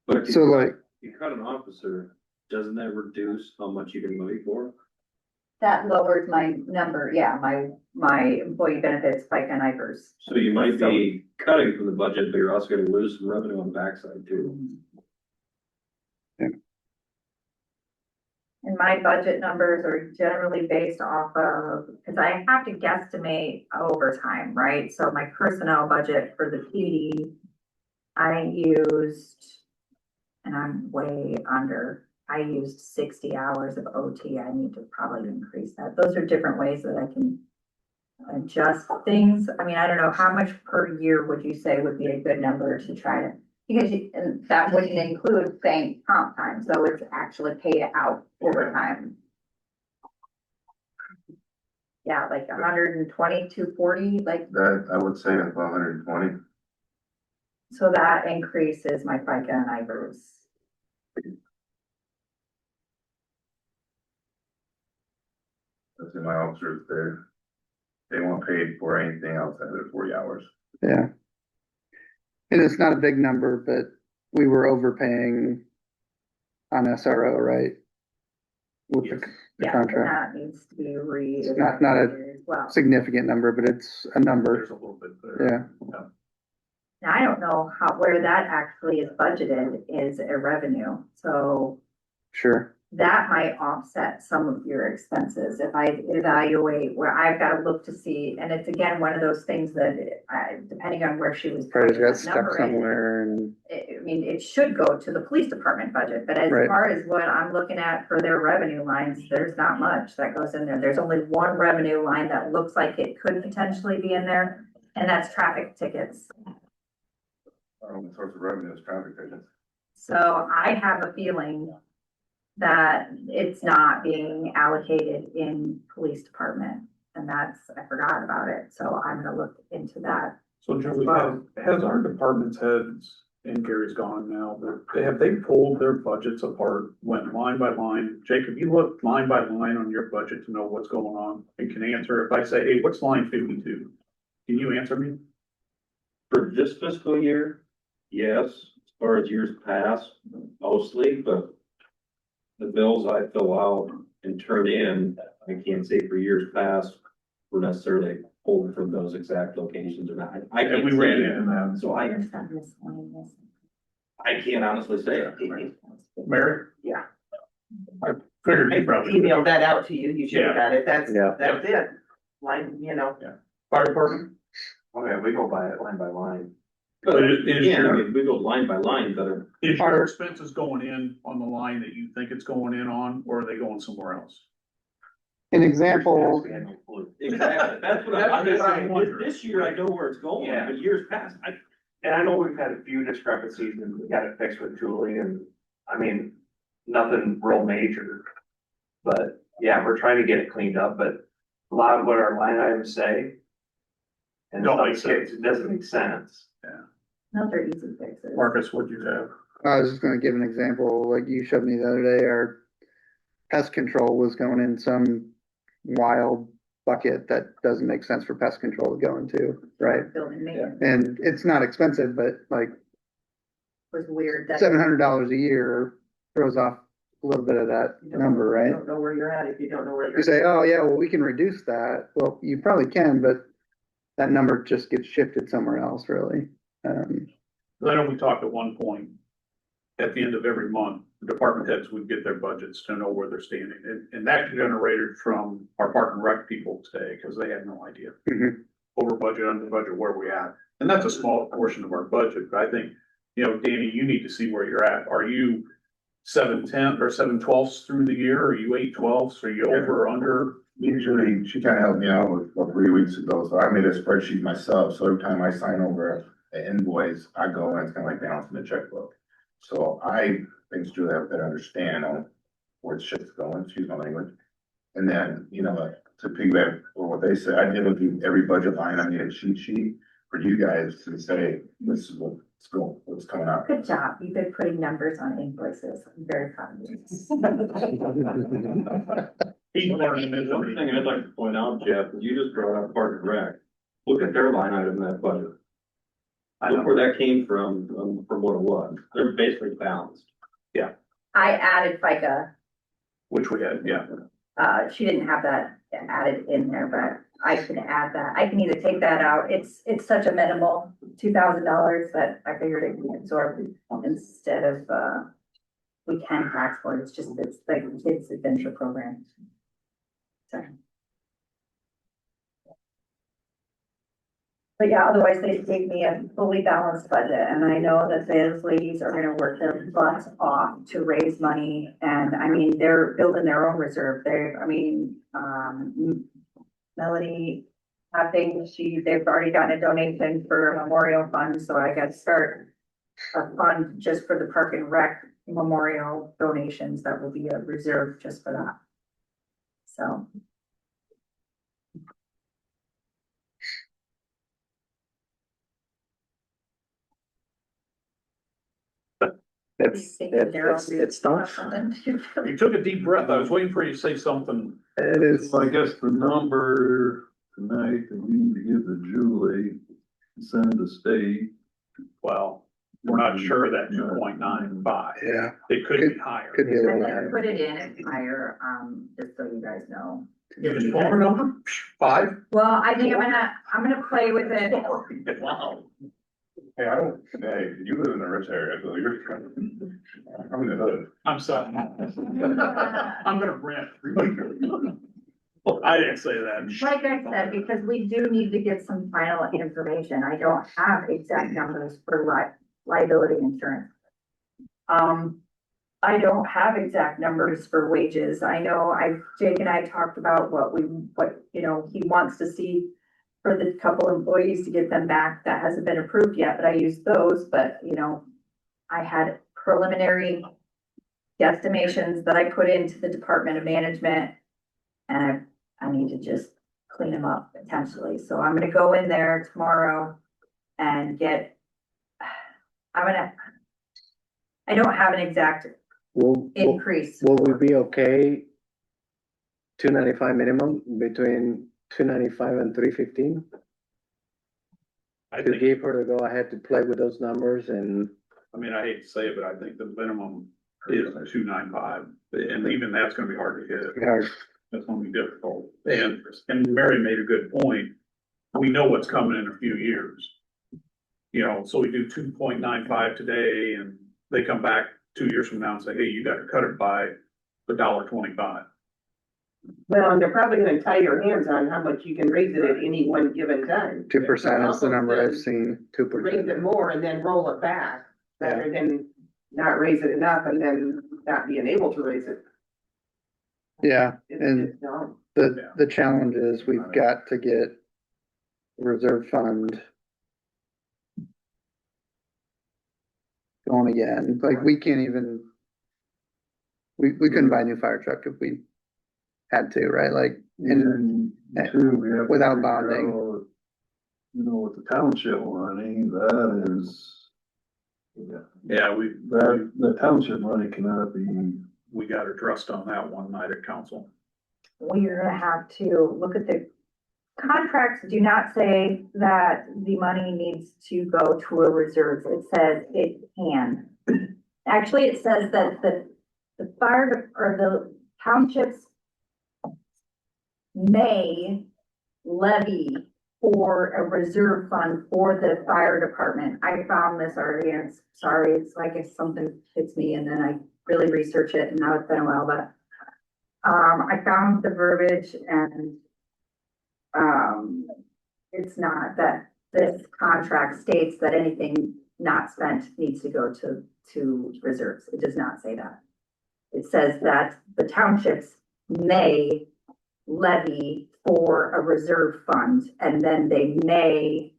But if So like, you cut an officer, doesn't that reduce how much you can levy for? That lowers my number, yeah, my employee benefits, FICA and IFRS. So you might be cutting from the budget, but you're also gonna lose some revenue on the backside too. And my budget numbers are generally based off of, because I have to guesstimate overtime, right? So my personnel budget for the PD, I used, and I'm way under, I used 60 hours of OT. I need to probably increase that. Those are different ways that I can adjust things. I mean, I don't know, how much per year would you say would be a good number to try to, because and that wouldn't include saying comp time, so it's actually paid out overtime. Yeah, like 120, 240, like, That, I would say about 120. so that increases my FICA and IVERS. That's in my officers there. They won't pay for anything outside of 40 hours. Yeah. And it's not a big number, but we were overpaying on SRO, right? With the Yeah, contract, that needs to be re. It's not a as well. significant number, but it's a number, There's a little bit there. yeah. Now, I don't know where that actually is budgeted is a revenue, so Sure, that might offset some of your expenses if I evaluate where I've got to look to see, and it's again, one of those things that depending on where she was. probably putting got that stuck number in, somewhere and, I mean, it should go to the police department budget, but as Right. far as what I'm looking at for their revenue lines, there's not much that goes in there. There's only one revenue line that looks like it could potentially be in there, and that's traffic tickets. Our only source of revenue is traffic tickets. So I have a feeling that it's not being allocated in police department, and that's, I forgot about it, so I'm gonna look into that. So Julie, Well- has our department's heads, and Gary's gone now, but have they pulled their budgets apart, went line by line? Jacob, you looked line by line on your budget to know what's going on and can answer. If I say, hey, what's line 52? Can you answer me? For this fiscal year, yes, as far as years past, mostly, but the bills I fill out and turn in, I can't say for years past, were necessarily pulled from those exact locations or not. I And can't we say ran that. into that. So I can't honestly say. Mary? Yeah. I figured I you probably. emailed that out to you, you should have got it, that's Yeah. it. Line, you know, Fire department? Okay, we go by it line by line. But Is again, I your- mean, we go line by line, but Is your expenses going in on the line that you think it's going in on, or are they going somewhere else? an example, exactly, that's what I'm That's what I'm saying. wondering. This year I know where it's going, Yeah. but years past, And I know we've had a few discrepancies and we got it fixed with Julie and, I mean, nothing real major. But yeah, we're trying to get it cleaned up, but a lot of what our line items say. And Don't make some cases, it doesn't make sense. Those are easy fixes. Marcus, what'd you have? I was just gonna give an example, like you showed me the other day, our pest control was going in some wild bucket that doesn't make sense for pest control to go into, right? Building maintenance And it's not expensive, but like was weird. That $700 a year throws off a little bit of that you don't- number, you right? don't know where you're at if you don't know where you're. You say, oh yeah, well, we can reduce that. Well, you probably can, but that number just gets shifted somewhere else, really. I know we talked at one point, at the end of every month, the department heads would get their budgets to know where they're standing. And that generated from our park and rec people today, because they had no idea. Mhm. Over budget, under budget, where we at. And that's a small portion of our budget, but I think, you know, Danny, you need to see where you're at. Are you 7/10 or 7/12 through the year? Are you 8/12? Are you over or under? Usually, she kind of helped me out with, about 3 weeks ago, so I made a spreadsheet myself, so every time I sign over an invoice, I go and it's kind of like balancing the checkbook. So I think Julie have a better understand on where the shit's going, excuse my language. And then, you know, to piggyback or what they say, I did with you every budget line, I need a cheat sheet for you guys to say, this is what's going, what's coming out. Good job. You've been putting numbers on invoices. I'm very proud of you. He's learning the this. other thing I'd like to point out, Jeff, is you just brought up Park and Rec. Look at their line item in that budget. Look where that came from what it was. They're basically balanced. I added FICA. Which we had, yeah. She didn't have that added in there, but I can add that. I can either take that out. It's such a minimal $2,000 that I figured it can be absorbed instead of, we can tax for it, it's just, it's like kids adventure program. So. But yeah, otherwise they gave me a fully balanced budget, and I know that those ladies are gonna work their butts off to raise money, and I mean, they're building their own reserve, Melody, I think they've already gotten a donation for a memorial fund, so I gotta start a fund just for the Park and Rec memorial donations, that will be a reserve just for that. So. It's tough. You took a deep breath. I was waiting for you to say something. It is. So I guess the number tonight that we need to give to Julie, send to state. Well, we're not sure that 2.95. Yeah, It could be higher. could be a I little did higher. put it in at higher, just so you guys know. Give a smaller number, 5? Well, I think I'm gonna play with it. Wow. Hey, hey, you live in a rich area, so you're, I'm in the hood. I'm sorry. I'm gonna rent. I didn't say that. Like I said, because we do need to get some final information. I don't have exact numbers for liability insurance. I don't have exact numbers for wages. I know Jake and I talked about what he wants to see for the couple employees to get them back. That hasn't been approved yet, but I used those, but I had preliminary guesstimations that I put into the Department of Management, and I need to just clean them up potentially. So I'm gonna go in there tomorrow and I don't have an exact Will increase. we be okay? 295 minimum between 295 and 315? I To think, give her the go ahead to play with those numbers and. I mean, I hate to say it, but I think the minimum is 295, and even that's gonna be hard to hit. That's gonna be difficult. And Mary made a good point. We know what's coming in a few years. So we do 2.95 today, and they come back 2 years from now and say, hey, you gotta cut it by $1.25. Well, and they're probably gonna tie your hands on how much you can raise it at any one given time. 2% is the number I've seen, Raise it 2%. more and then roll it back, rather than not raise it enough and then not being able to raise it. Yeah, It's and just dumb. the challenge is we've got to get reserve fund going again. Like, we can't even, we couldn't buy a new fire truck if we had to, right? Like, and And two, we have. to without figure bonding. out, with the township money, that is. Yeah, The township money cannot be. we got addressed on that one night at council. We're gonna have to look at the contracts. Do not say that the money needs to go to a reserve. It says it can. Actually, it says that the fire or the townships may levy for a reserve fund for the fire department. I found this already, and it's sorry, it's like if something hits me and then I really research it, and now it's been a while, but I found the verbiage, and it's not that this contract states that anything not spent needs to go to reserves. It does not say that. It says that the townships may levy for a reserve fund, and then they may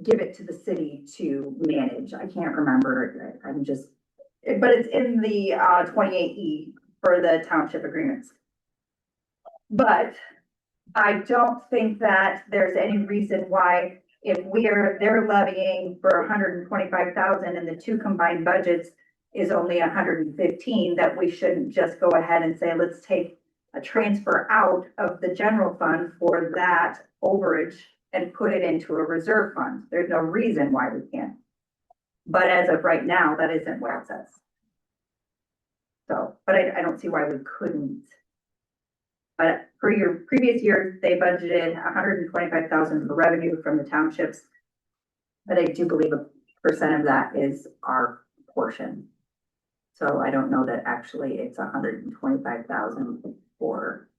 give it to the city to manage. I can't remember. But it's in the 28E for the township agreements. But I don't think that there's any reason why, if they're levying for 125,000 and the two combined budgets is only 115, that we shouldn't just go ahead and say, let's take a transfer out of the general fund for that overage and put it into a reserve fund. There's no reason why we can't. But as of right now, that isn't what it says. So, but I don't see why we couldn't. But for your previous years, they budgeted 125,000 for revenue from the townships. But I do believe 1% of that is our portion. So I don't know that actually it's 125,000 for,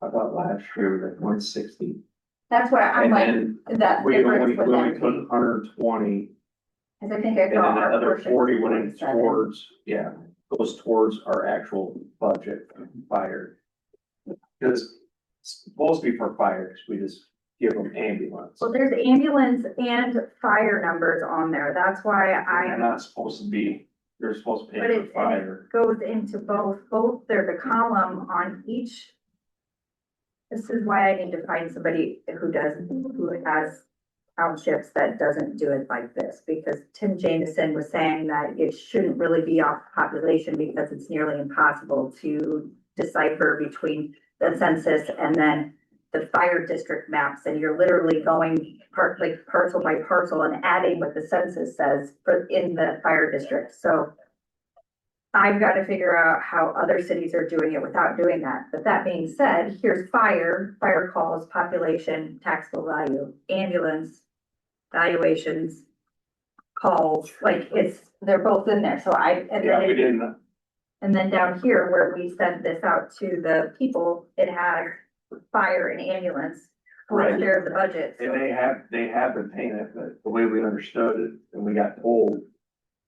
I thought last year that 160. that's what I'm like, And that we only, difference we would only then put be, 120, cause I think I and then thought the our other portion 40 was went in 47. towards, yeah, goes towards our actual budget for fire. Because it's supposed to be for fires, we just give them ambulance. Well, there's ambulance and fire numbers on there, that's why They're I'm, not supposed to be, they're supposed to but pay it for fire. goes into both, there's a column on each. This is why I need to find somebody who has townships that doesn't do it like this, because Tim Jameson was saying that it shouldn't really be off population because it's nearly impossible to decipher between the census and then the fire district maps, and you're literally going like parcel by parcel and adding what the census says for in the fire district, so I've got to figure out how other cities are doing it without doing that. But that being said, here's fire calls, population, taxable value, ambulance, valuations, calls, like they're both in there. So Yeah, we didn't, and then down here where we sent this out to the people, it had fire and ambulance. Right. Share of the budget. So- and they have been paying it, but the way we understood it, and we got told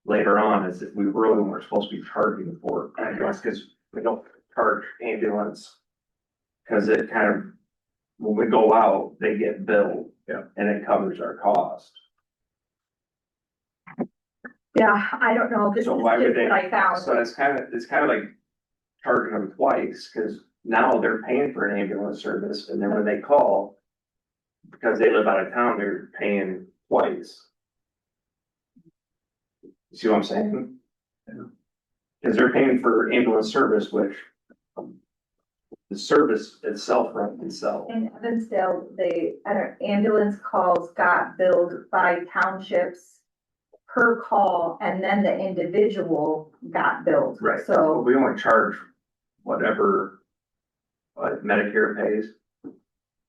later on, is that we really weren't supposed to be charging for ambulance, because we don't charge ambulance. Cause it kind of, when we go out, they get billed. Yeah. And it covers our cost. Yeah, I don't know. This is So why would just they, what I found. so it's kind of like charging them twice, cause now they're paying for an ambulance service, and then when they call, because they live out of town, they're paying twice. You see what I'm saying? Cause they're paying for ambulance service, which the service itself runs itself. In Evansdale, ambulance calls got billed by townships per call, and then the individual got billed. Right. So, We only charge whatever Medicare pays.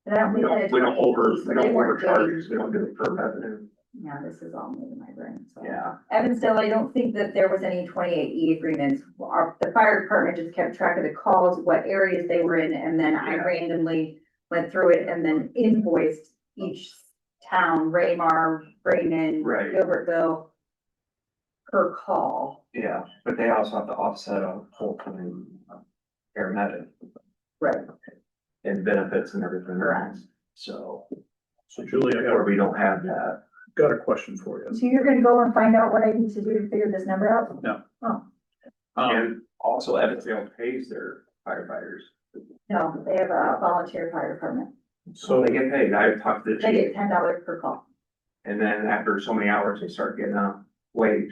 and I don't We think that don't, it's we don't 28 so they weren't overcharge, getting- we don't do it for revenue. Yeah, this is all new to my brain, so. Yeah. Evansdale, I don't think that there was any 28E agreements. The fire department just kept track of the calls, what areas they were in, and then I Yeah. randomly went through it and then invoiced each town, Raymar, Raymond, Right. Gilbertville, per call. Yeah, but they also have to offset a full-time paramedic Right. and benefits and everything else. So, So Julie, I or we don't have that. got a question for you. So you're gonna go and find out what I need to do to figure this number out? No. Oh, And also Evansdale pays their firefighters. no, they have a volunteer fire department. So so they get paid. I talked to the They chief, get $10 per call. and then after so many hours, they start getting a wage.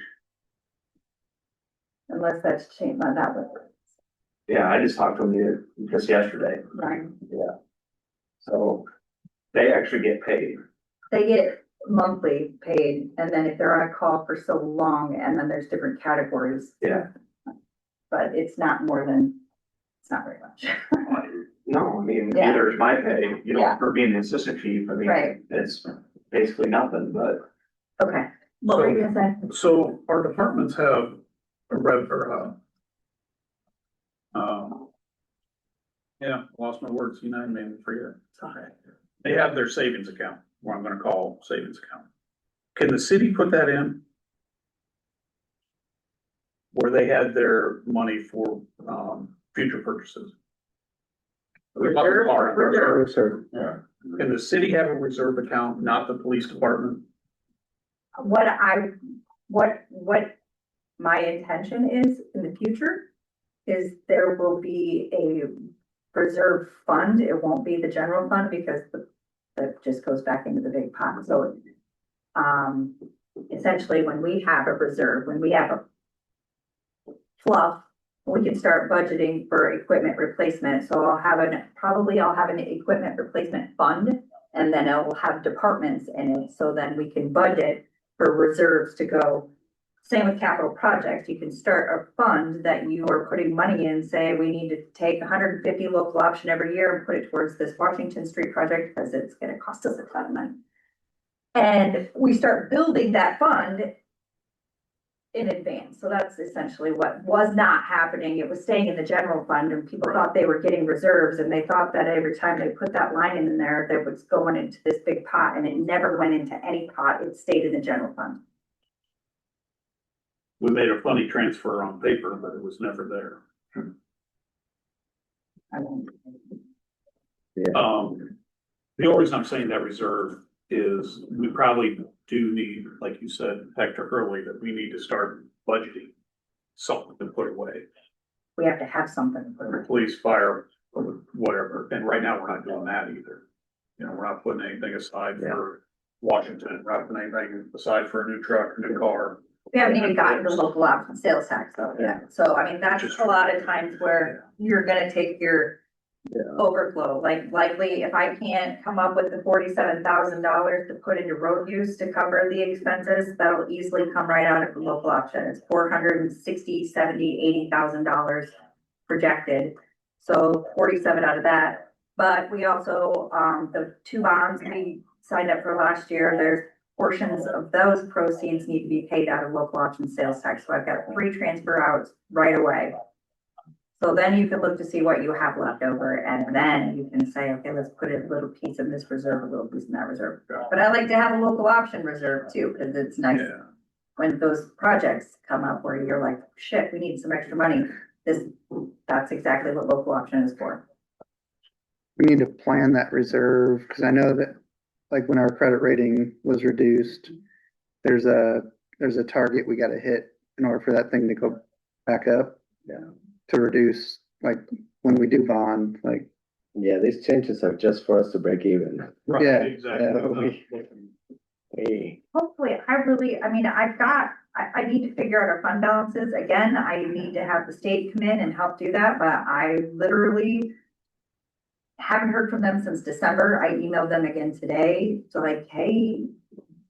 Unless that's changed, that was, Yeah, I just talked to them just yesterday. right? So they actually get paid. They get monthly paid, and then if they're on a call for so long, and then there's different categories. Yeah. But it's not more than, it's not very much. No, I mean, Yeah. neither is my pay, you know, Yeah. for being the assistant chief, I Right. mean, it's basically nothing, but Okay, what were you gonna say? So our departments have a lost my words, you know, what I mean, forget. Sorry. They have their savings account, what I'm gonna call savings account. Can the city put that in? Where they had their money for, future purchases? Reserve. Sir, Yeah. Can the city have a reserve account, not the police department? What my intention is in the future is there will be a reserve fund. It won't be the general fund because that just goes back into the big pot. So, essentially, when we have a reserve, when we have a fluff, we can start budgeting for equipment replacement. So I'll have an equipment replacement fund, and then it will have departments in it. So then we can budget for reserves to go. Same with capital projects. You can start a fund that you are putting money in, say, we need to take 150 local option every year and put it towards this Washington Street project because it's gonna cost us a ton of money. And we start building that fund. in advance. So that's essentially what was not happening. It was staying in the general fund and people thought they were getting reserves and they thought that every time they put that line in there, that was going into this big pot and it never went into any pot. It stayed in the general fund. We made a funny transfer on paper, but it was never there. I mean, The only reason I'm saying that reserve is we probably do need, like you said, Hector, early, that we need to start budgeting something to put away. we have to have something for For police, fire, or whatever, and right now, we're not doing that either. You know, we're not putting anything aside for Washington, we're not putting anything aside for a new truck, a new car. We haven't even gotten the local option sales tax though yet. So I mean, that's a lot of times where you're gonna take your overflow, like likely if I can't come up with the $47,000 to put into road use to cover the expenses, that'll easily come right out of the local option. It's $460,000, $70,000, $80,000 projected. So 47 out of that. But we also, the 2 bonds we signed up for last year, there's portions of those proceeds need to be paid out of local option sales tax. So I've got 3 transfer outs right away. So then you can look to see what you have left over and then you can say, okay, let's put a little piece in this reserve, a little piece in that reserve. But I like to have a local option reserve too, because it's nice Yeah, when those projects come up where you're like, shit, we need some extra money. That's exactly what local option is for. We need to plan that reserve, because I know that, like, when our credit rating was reduced, there's a target we gotta hit in order for that thing to go back up. Yeah. To reduce, like, when we do bond, like, Yeah, these changes are just for us to break even. Yeah, right, exactly. Hopefully, I mean, I need to figure out our fund balances. Again, I need to have the state come in and help do that, but I literally haven't heard from them since December. I emailed them again today. So like, hey,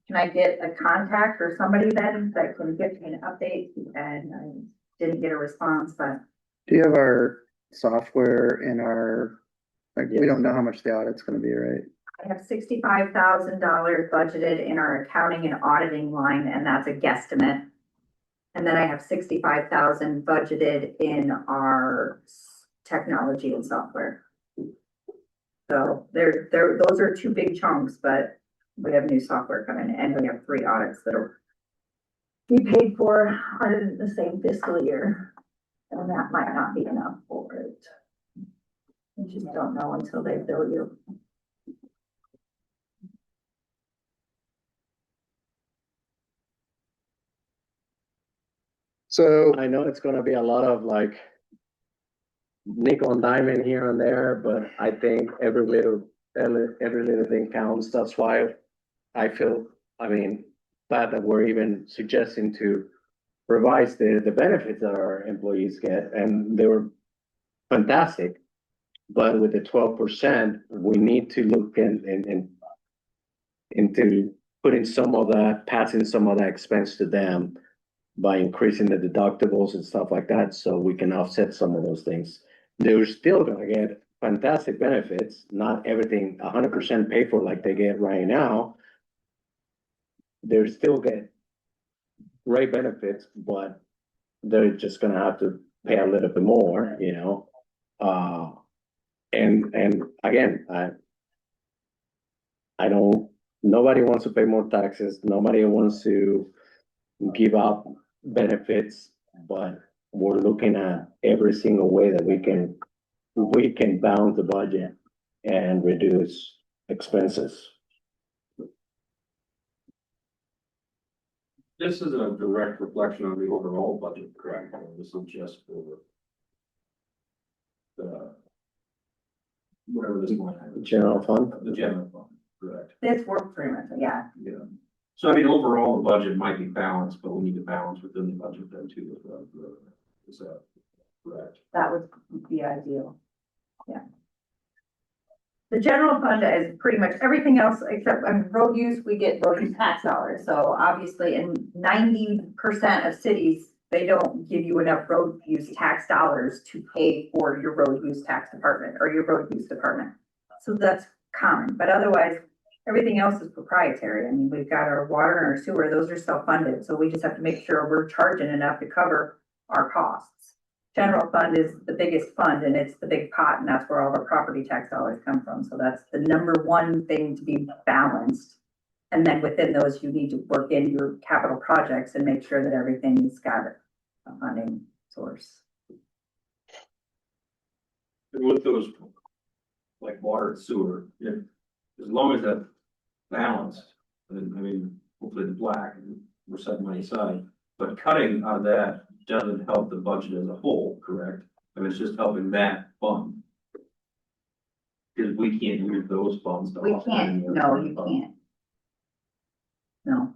can I get a contact or somebody then that can give me an update? And I didn't get a response, but do you have our software in our, like, we Yes. don't know how much the audit's gonna be, right? I have $65,000 budgeted in our accounting and auditing line, and that's a guesstimate. And then I have 65,000 budgeted in our technology and software. So those are 2 big chunks, but we have new software coming and we have 3 audits that are be paid for in the same fiscal year. And that might not be enough for it. You just don't know until they bill you. So, I know it's gonna be a lot of like nickel and diamond here and there, but I think every little thing counts. That's why I feel, I mean, bad that we're even suggesting to revise the benefits that our employees get, and they were fantastic. But with the 12%, we need to look into putting some of that, passing some of that expense to them by increasing the deductibles and stuff like that, so we can offset some of those things. They're still gonna get fantastic benefits, not everything 100% paid for like they get right now. They're still get great benefits, but they're just gonna have to pay a little bit more, you know? And again, I don't, nobody wants to pay more taxes, nobody wants to give up benefits, but we're looking at every single way that we can balance the budget and reduce expenses. This is a direct reflection on the overall budget, correct? This is just for the whatever this one, General fund? the general fund, correct? This works pretty much, yeah. Yeah. So I mean, overall, the budget might be balanced, but we need to balance within the budget then too. Is that correct? That would be ideal. Yeah. The general fund is pretty much everything else except, road use, we get road use tax dollars. So obviously in 90% of cities, they don't give you enough road use tax dollars to pay for your road use tax department or your road use department. So that's common, but otherwise Everything else is proprietary. I mean, we've got our water and our sewer, those are self-funded, so we just have to make sure we're charging enough to cover our costs. General fund is the biggest fund and it's the big pot and that's where all our property tax dollars come from. So that's the number one thing to be balanced. And then within those, you need to work in your capital projects and make sure that everything's got a funding source. And with those, like water and sewer, if, as long as that's balanced, then, I mean, hopefully the black, and we're setting money aside, but cutting out of that doesn't help the budget as a whole, correct? I mean, it's just helping that fund. Because we can't use those funds to. We offset can't, any other no, you fund. can't. No.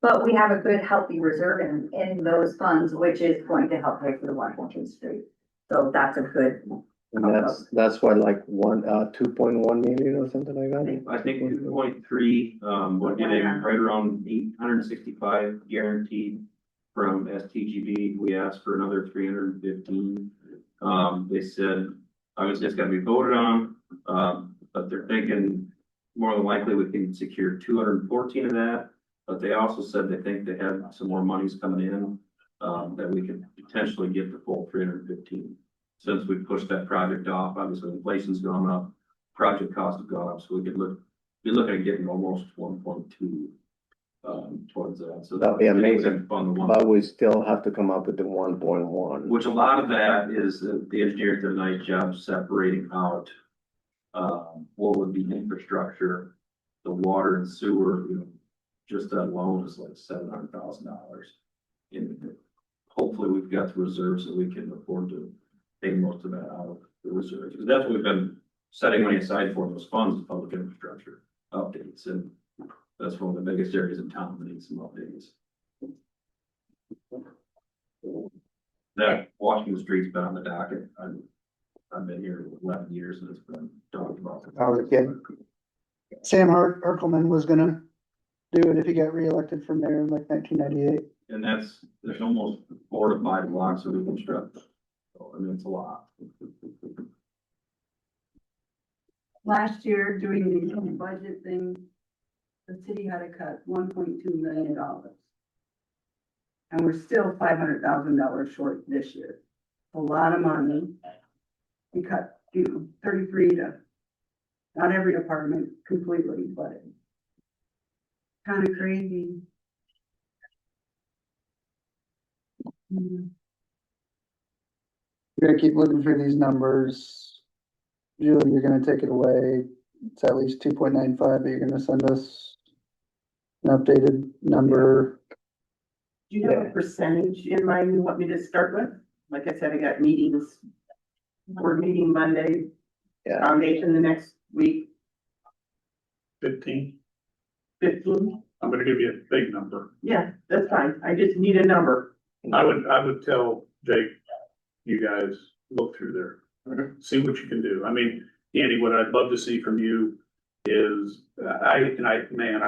But we have a good healthy reserve in those funds, which is going to help pay for the Washington Street. So that's a good, And that's what, like 2.1 million or something like that? I think 2.3, we're getting right around 865 guaranteed from STGB. We asked for another 315. They said, obviously it's gotta be voted on, but they're thinking more than likely we can secure 214 of that. But they also said they think they have some more monies coming in, that we could potentially get the full 315. Since we pushed that project off, obviously inflation's gone up, project costs have gone up, so we could be looking at getting almost 1.2 towards that. So That'd be amazing. Fund the one, But we still have to come up with the 1.1. which a lot of that is the engineer did a nice job separating out what would be infrastructure, the water and sewer, you know, just that alone is like $700,000. And hopefully we've got the reserves that we can afford to take most of that out of the reserves. Because that's what we've been setting money aside for, those funds, public infrastructure updates. And that's one of the biggest areas in town that needs some updates. That Washington Street's been on the docket. I've been here 11 years and it's been talked about. I was a kid. Sam Harkelman was gonna do it if he got reelected from there in like 1998. And there's almost 4 to 5 blocks of reconstruction. So, I mean, it's a lot. Last year, doing the budget thing, the city had to cut $1.2 million. And we're still $500,000 short this year. A lot of money. We cut, 33 to, not every department completely, but kind of crazy. We're gonna keep looking for these numbers. Julie, you're gonna take it away. It's at least 2.95, but you're gonna send us an updated number. Do you have a percentage in mind you want me to start with? Like I said, I got meetings. We're meeting Monday, Yeah. foundation the next week, 15. 15. I'm gonna give you a big number. Yeah, that's fine. I just need a number. I would tell Jake, you guys look through there, see what you can do. I mean, Andy, what I'd love to see from you is, I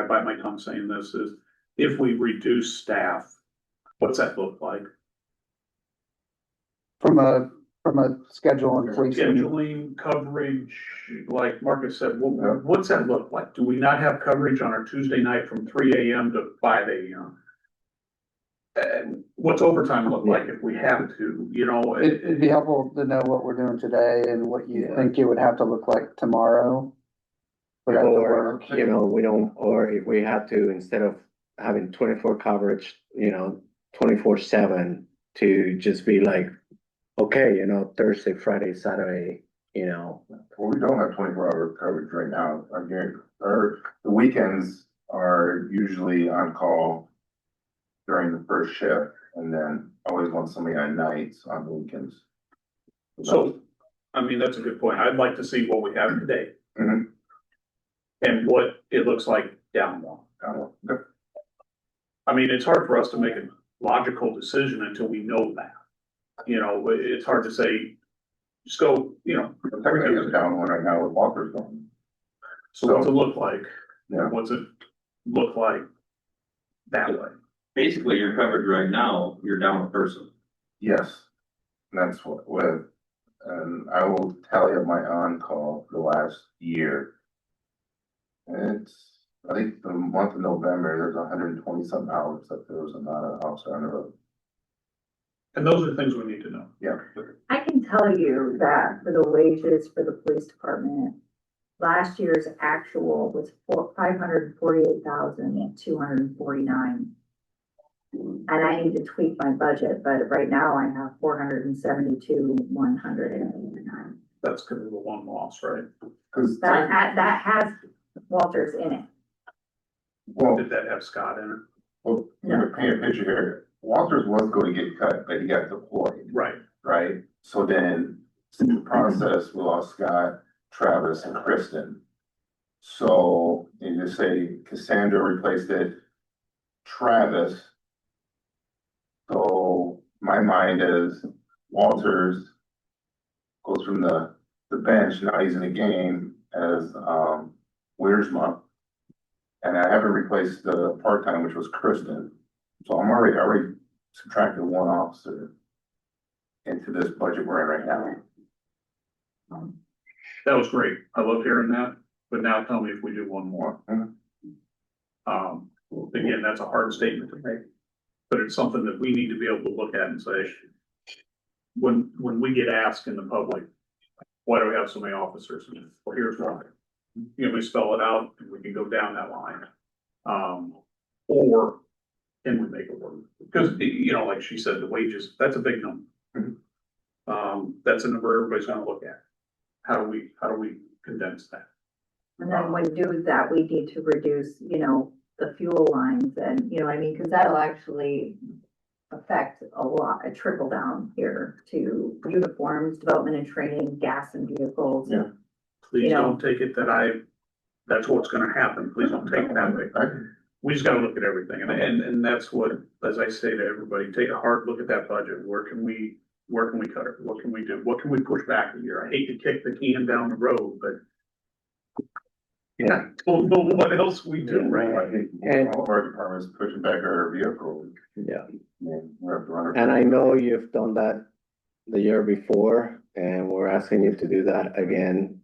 bite my tongue saying this, is if we reduce staff, what's that look like? From a schedule and policing. Scheduling, coverage, like Marcus said, what's that look like? Do we not have coverage on our Tuesday night from 3 AM to 5 AM? And what's overtime look like if we have to, you know? It'd be helpful to know what we're doing today and what you think it would have to look like tomorrow. For that to Or, work. you know, or if we have to, instead of having 24 coverage, you know, 24/7 to just be like, okay, you know, Thursday, Friday, Saturday, you know. Well, we don't have 24-hour coverage right now. Again, the weekends are usually on call during the first shift, and then always want somebody on nights on the weekends. So, I mean, that's a good point. I'd like to see what we have today. Mhm. And what it looks like down one. I mean, it's hard for us to make a logical decision until we know that. You know, it's hard to say, just go, you know. Everything is down one right now with Walker's going. So what's it look like? Yeah. What's it look like that way? Basically, you're covered right now, you're down a person. Yes, and that's what, with and I will tally up my on-call for the last year. And it's, I think the month of November, there's 120 some hours that there was not an officer on the road. And those are things we need to know. Yeah. I can tell you that for the wages for the police department, last year's actual was $548,249. And I need to tweak my budget, but right now I have 472,189. That's because of the one loss, right? Cause, That has Walters in it. well, Did that have Scott in it? well, you're painting a picture here. Walters was going to get cut, but he got deployed, Right. right? So then, in the process, we lost Scott, Travis, and Kristen. So, you just say Cassandra replaced it, Travis. So my mind is Walters goes from the bench, now he's in the game as, Wiersma. And I haven't replaced the part-time, which was Kristen. So I'm already subtracted one officer into this budget we're in right now. That was great. I love hearing that, but now tell me if we do one more. Again, that's a hard statement to make, but it's something that we need to be able to look at and say, when we get asked in the public, why do we have so many officers? Well, here's why. You know, we spell it out and we can go down that line. Or can we make it work? Because, you know, like she said, the wages, that's a big number. That's a number everybody's gonna look at. How do we condense that? And then when we do that, we need to reduce, you know, the fuel lines and, you know what I mean? Cause that'll actually affect a lot, a trickle down here to uniforms, development and training, gas and vehicles. Yeah. Please You know. don't take it that that's what's gonna happen. Please don't take it that way. We just gotta look at everything. And that's what, as I say to everybody, take a hard look at that budget. Where can we cut it? What can we do? What can we push back a year? I hate to kick the can down the road, but yeah, don't know what else we do, right? And- All of our departments pushing back our vehicle. Yeah. We have to run our- And I know you've done that the year before, and we're asking you to do that again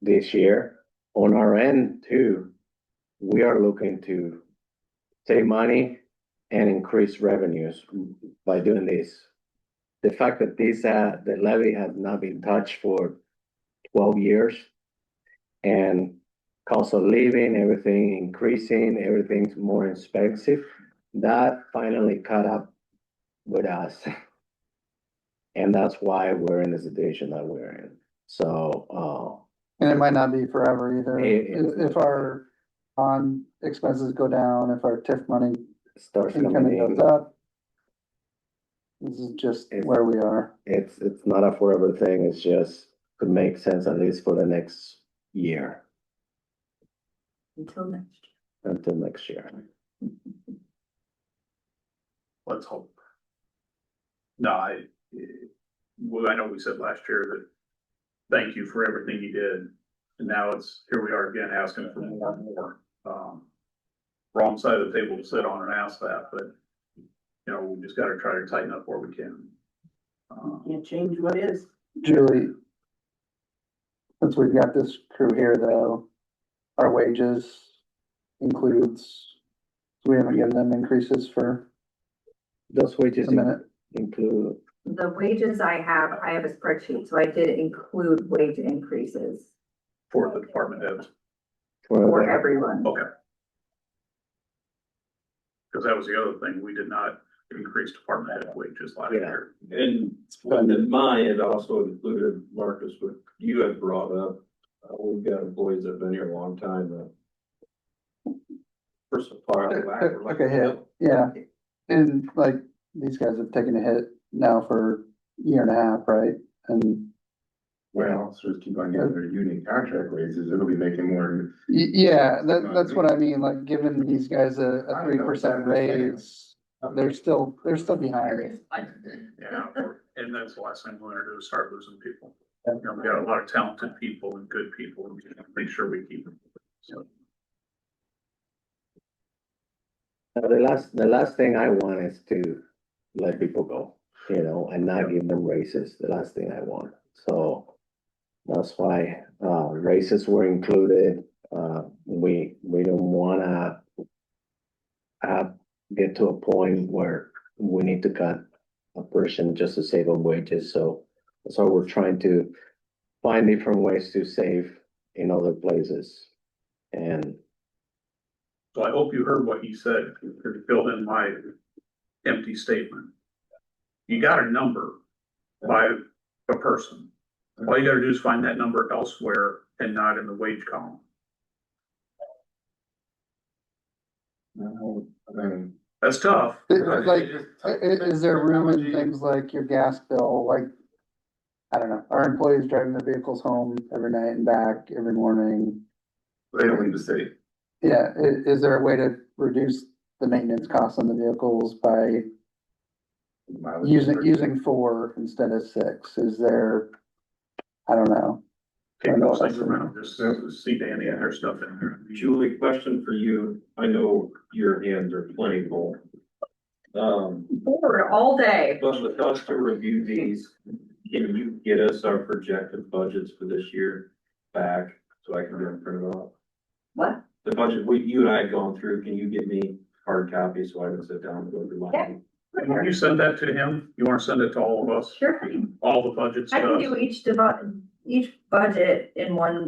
this year. On our end too, we are looking to save money and increase revenues by doing this. The fact that the levy has not been touched for 12 years and cost of living, everything increasing, everything's more expensive, that finally caught up with us. And that's why we're in the situation that we're in. So, And it might not be forever either. It- If our bond expenses go down, if our TIF money starts income coming goes in, up. This is just where we are. it's not a forever thing, it's just could make sense at least for the next year, Until next until next year. Let's hope. No, well, I know we said last year that thank you for everything you did. And now here we are again asking for more and more. Wrong side of the table to sit on and ask that, but you know, we just gotta try to tighten up where we can. Can't change what is. Julie. Since we've got this crew here though, our wages includes, we haven't given them increases for Those wages a minute. include, The wages I have a spreadsheet, so I did include wage increases For the department heads, for everyone. okay. Cause that was the other thing, we did not increase department head wages last Yeah. year. And in mine, it also included, Marcus, what you had brought up. We've got employees that have been here a long time that. First of all, Took a hit, yeah. And like, these guys have taken a hit now for a year and a half, right? And Well, officers keep on getting their union contract raises, it'll be making more. yeah, that's what I mean, like giving these guys a I 3% know. raise. They're still behind. Yeah, and that's the last thing we're gonna do is start losing people. You know, we got a lot of talented people and good people, and we gotta make sure we keep them. So, the last thing I want is to let people go, you know, and not give them raises, the last thing I want. So that's why, raises were included. We don't wanna get to a point where we need to cut a person just to save on wages. So that's why we're trying to find different ways to save in other places. And So I hope you heard what he said, to fill in my empty statement. You got a number by a person. All you gotta do is find that number elsewhere and not in the wage column. I mean, That's tough. Like, is there room in things like your gas bill, like, I don't know, our employees driving their vehicles home every night and back every morning? They don't leave the city. Yeah, is there a way to reduce the maintenance costs on the vehicles by using 4 instead of 6? Is there, I don't know. Take those things around, just see Danny and her stuff in there. Julie, question for you. I know your hands are plenty full. Bored all day. But with us to review these, can you get us our projected budgets for this year back so I can get them printed off? What? The budget you and I had gone through, can you give me hard copies so I can sit down and go through mine? Yeah. Can you send that to him? You wanna send it to all of us? Sure. All the budget I can stuff? do each budget in one,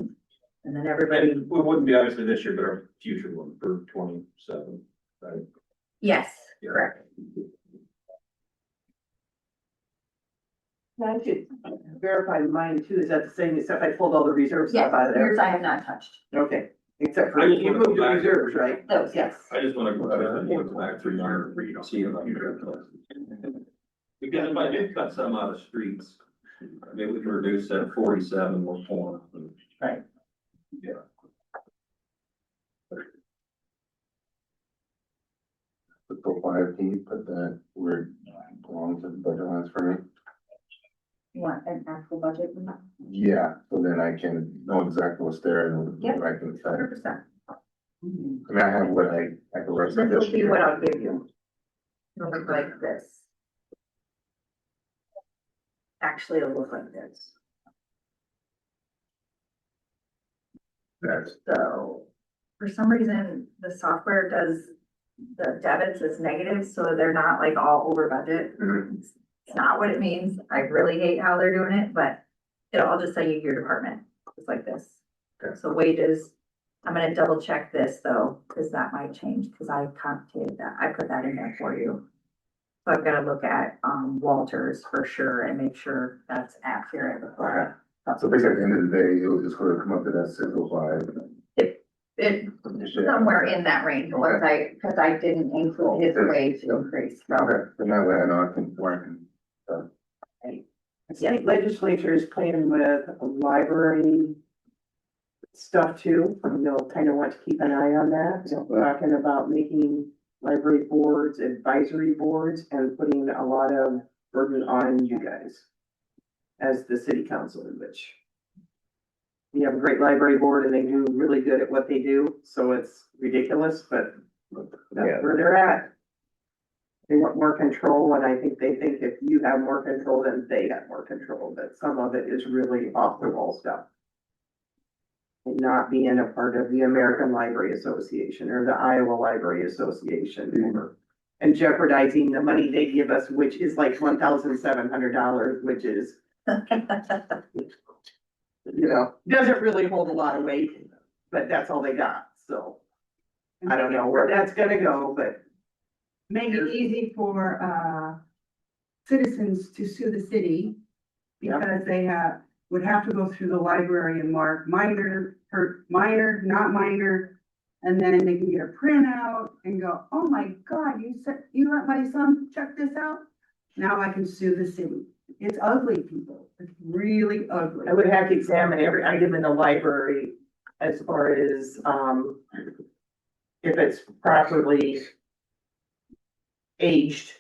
and then everybody, And it wouldn't be obviously this year, but our future one for 27, right? yes, correct. I should verify mine too, is that the same, except I pulled all the reserve Yes, stuff out of there? yours I have not touched. Okay, except for, I just you wanna moved go the back. reserves, right? Those, yes. I just wanna go back through your, see if I can. Because if I do cut some out of streets, maybe we can reduce that 47 or 4. Right. Yeah. The profile, can you put that where it belongs in the budget lines for me? You want an actual budget? Yeah, so then I can know exactly what's there and Yep. what I can say. 100%. I mean, I have what I can rest This of will this be what year. I'll give you. It'll look like this. Actually, it'll look like this. That's, So for some reason, the software does the debits as negatives, so they're not like all over budget. Mhm. It's not what it means. I really hate how they're doing it, but I'll just tell you your department, just like this. Okay. So wages, I'm gonna double check this though, because that might change, because I complicated that. I put that in there for you. So I've gotta look at, Walters for sure and make sure that's accurate before. so basically at the end of the day, it'll just sort of come up to that simplified. It, somewhere in that range, once because I didn't include his wage increase, so. Okay, then that way I know I can work and. State legislature is playing with library stuff too, and they'll kind of want to keep an eye on that. Talking about making library boards, advisory boards, and putting a lot of burden on you guys as the city council, which we have a great library board and they do really good at what they do, so it's ridiculous, but that's where they're at. They want more control, and I think they think if you have more control, then they have more control, but some of it is really off the wall stuff. And not being a part of the American Library Association or the Iowa Library Association, and jeopardizing the money they give us, which is like $1,700, which is, you know, doesn't really hold a lot of weight, but that's all they got, so. I don't know where that's gonna go, but Make it easy for, citizens to sue the city. Yeah. Because they would have to go through the library and mark minor, not minor. And then they can get a printout and go, oh my God, you let my son check this out? Now I can sue the city. It's ugly, people. It's really ugly. I would have to examine every item in the library as far as, if it's properly aged.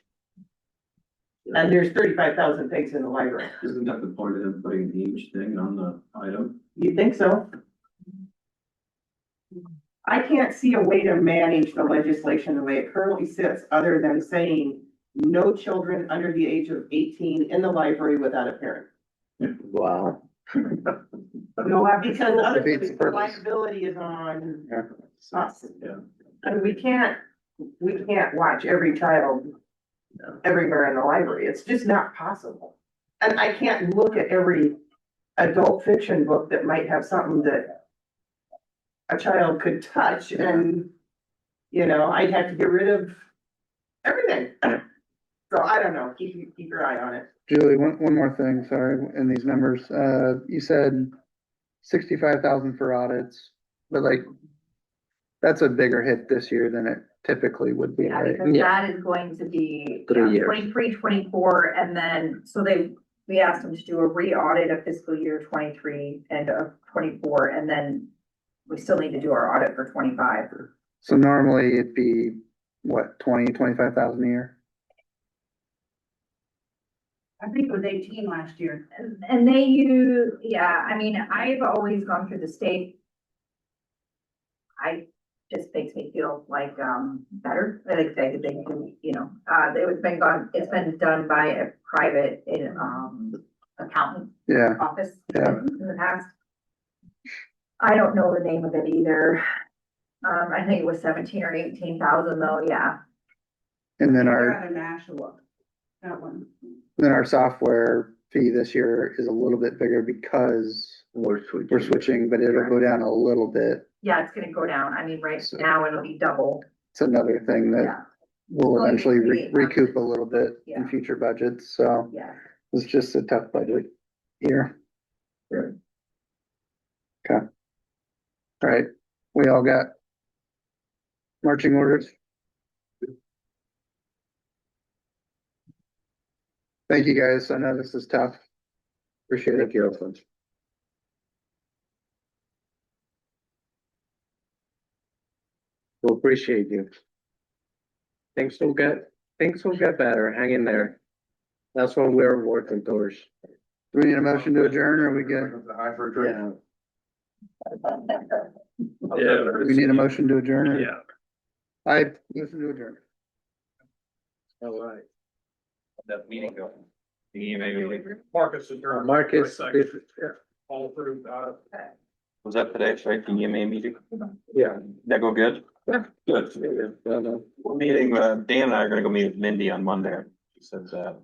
And there's 35,000 things in the library. Isn't that the point of them putting each thing on the item? You think so? I can't see a way to manage the legislation the way it currently sits, other than saying no children under the age of 18 in the library without a parent. Wow. No, because otherwise Defeats the the purpose. liability is on Yeah. us. Yeah. And we can't watch every child everywhere in the library. It's just not possible. And I can't look at every adult fiction book that might have something that a child could touch and, I'd have to get rid of everything. So I don't know, keep your eye on it. Julie, one more thing, sorry, in these numbers, you said 65,000 for audits, but like, that's a bigger hit this year than it typically would be, Yeah, right? because that is going to be 3 years. 23, 24, and then, so we asked them to do a re-audit of fiscal year 23 and of 24, and then we still need to do our audit for 25. So normally it'd be, what, 25,000 a year? I think it was 18 last year. And they use, yeah, I mean, I've always gone through the state. Just makes me feel like, better, like they do, it's been done by a private, accountant Yeah, office Yeah. in the past. I don't know the name of it either. I think it was 17 or 18,000 though, yeah. and then They're our, out of Nashua, that one. software fee this year is a little bit bigger because We're switching. we're switching, but it'll go down a little bit. Yeah, it's gonna go down. I mean, right So- now it'll be double, It's another thing that yeah, we'll Well, eventually we- recoup a little bit in Yeah. future budgets, so yeah. it's just a tough budget year. Sure. Okay. All right, we all got marching orders. Thank you, guys. I know this is tough. Appreciate it. Thank you, Alfonso. We appreciate you. Things will get better. Hang in there. That's what we're working towards. Do we need a motion to adjourn or we get, High for a drink. Yeah. Yeah. we need a motion to adjourn? or- Yeah. I listen to adjourn. All right. That meeting going. Maybe. Marcus is there. Marcus, Second. All through, Was that today, right? The EMA meeting? yeah. That go good? Yeah. Good. Yeah, no. We're meeting, Dan and I are gonna go meet with Mindy on Monday. She said that.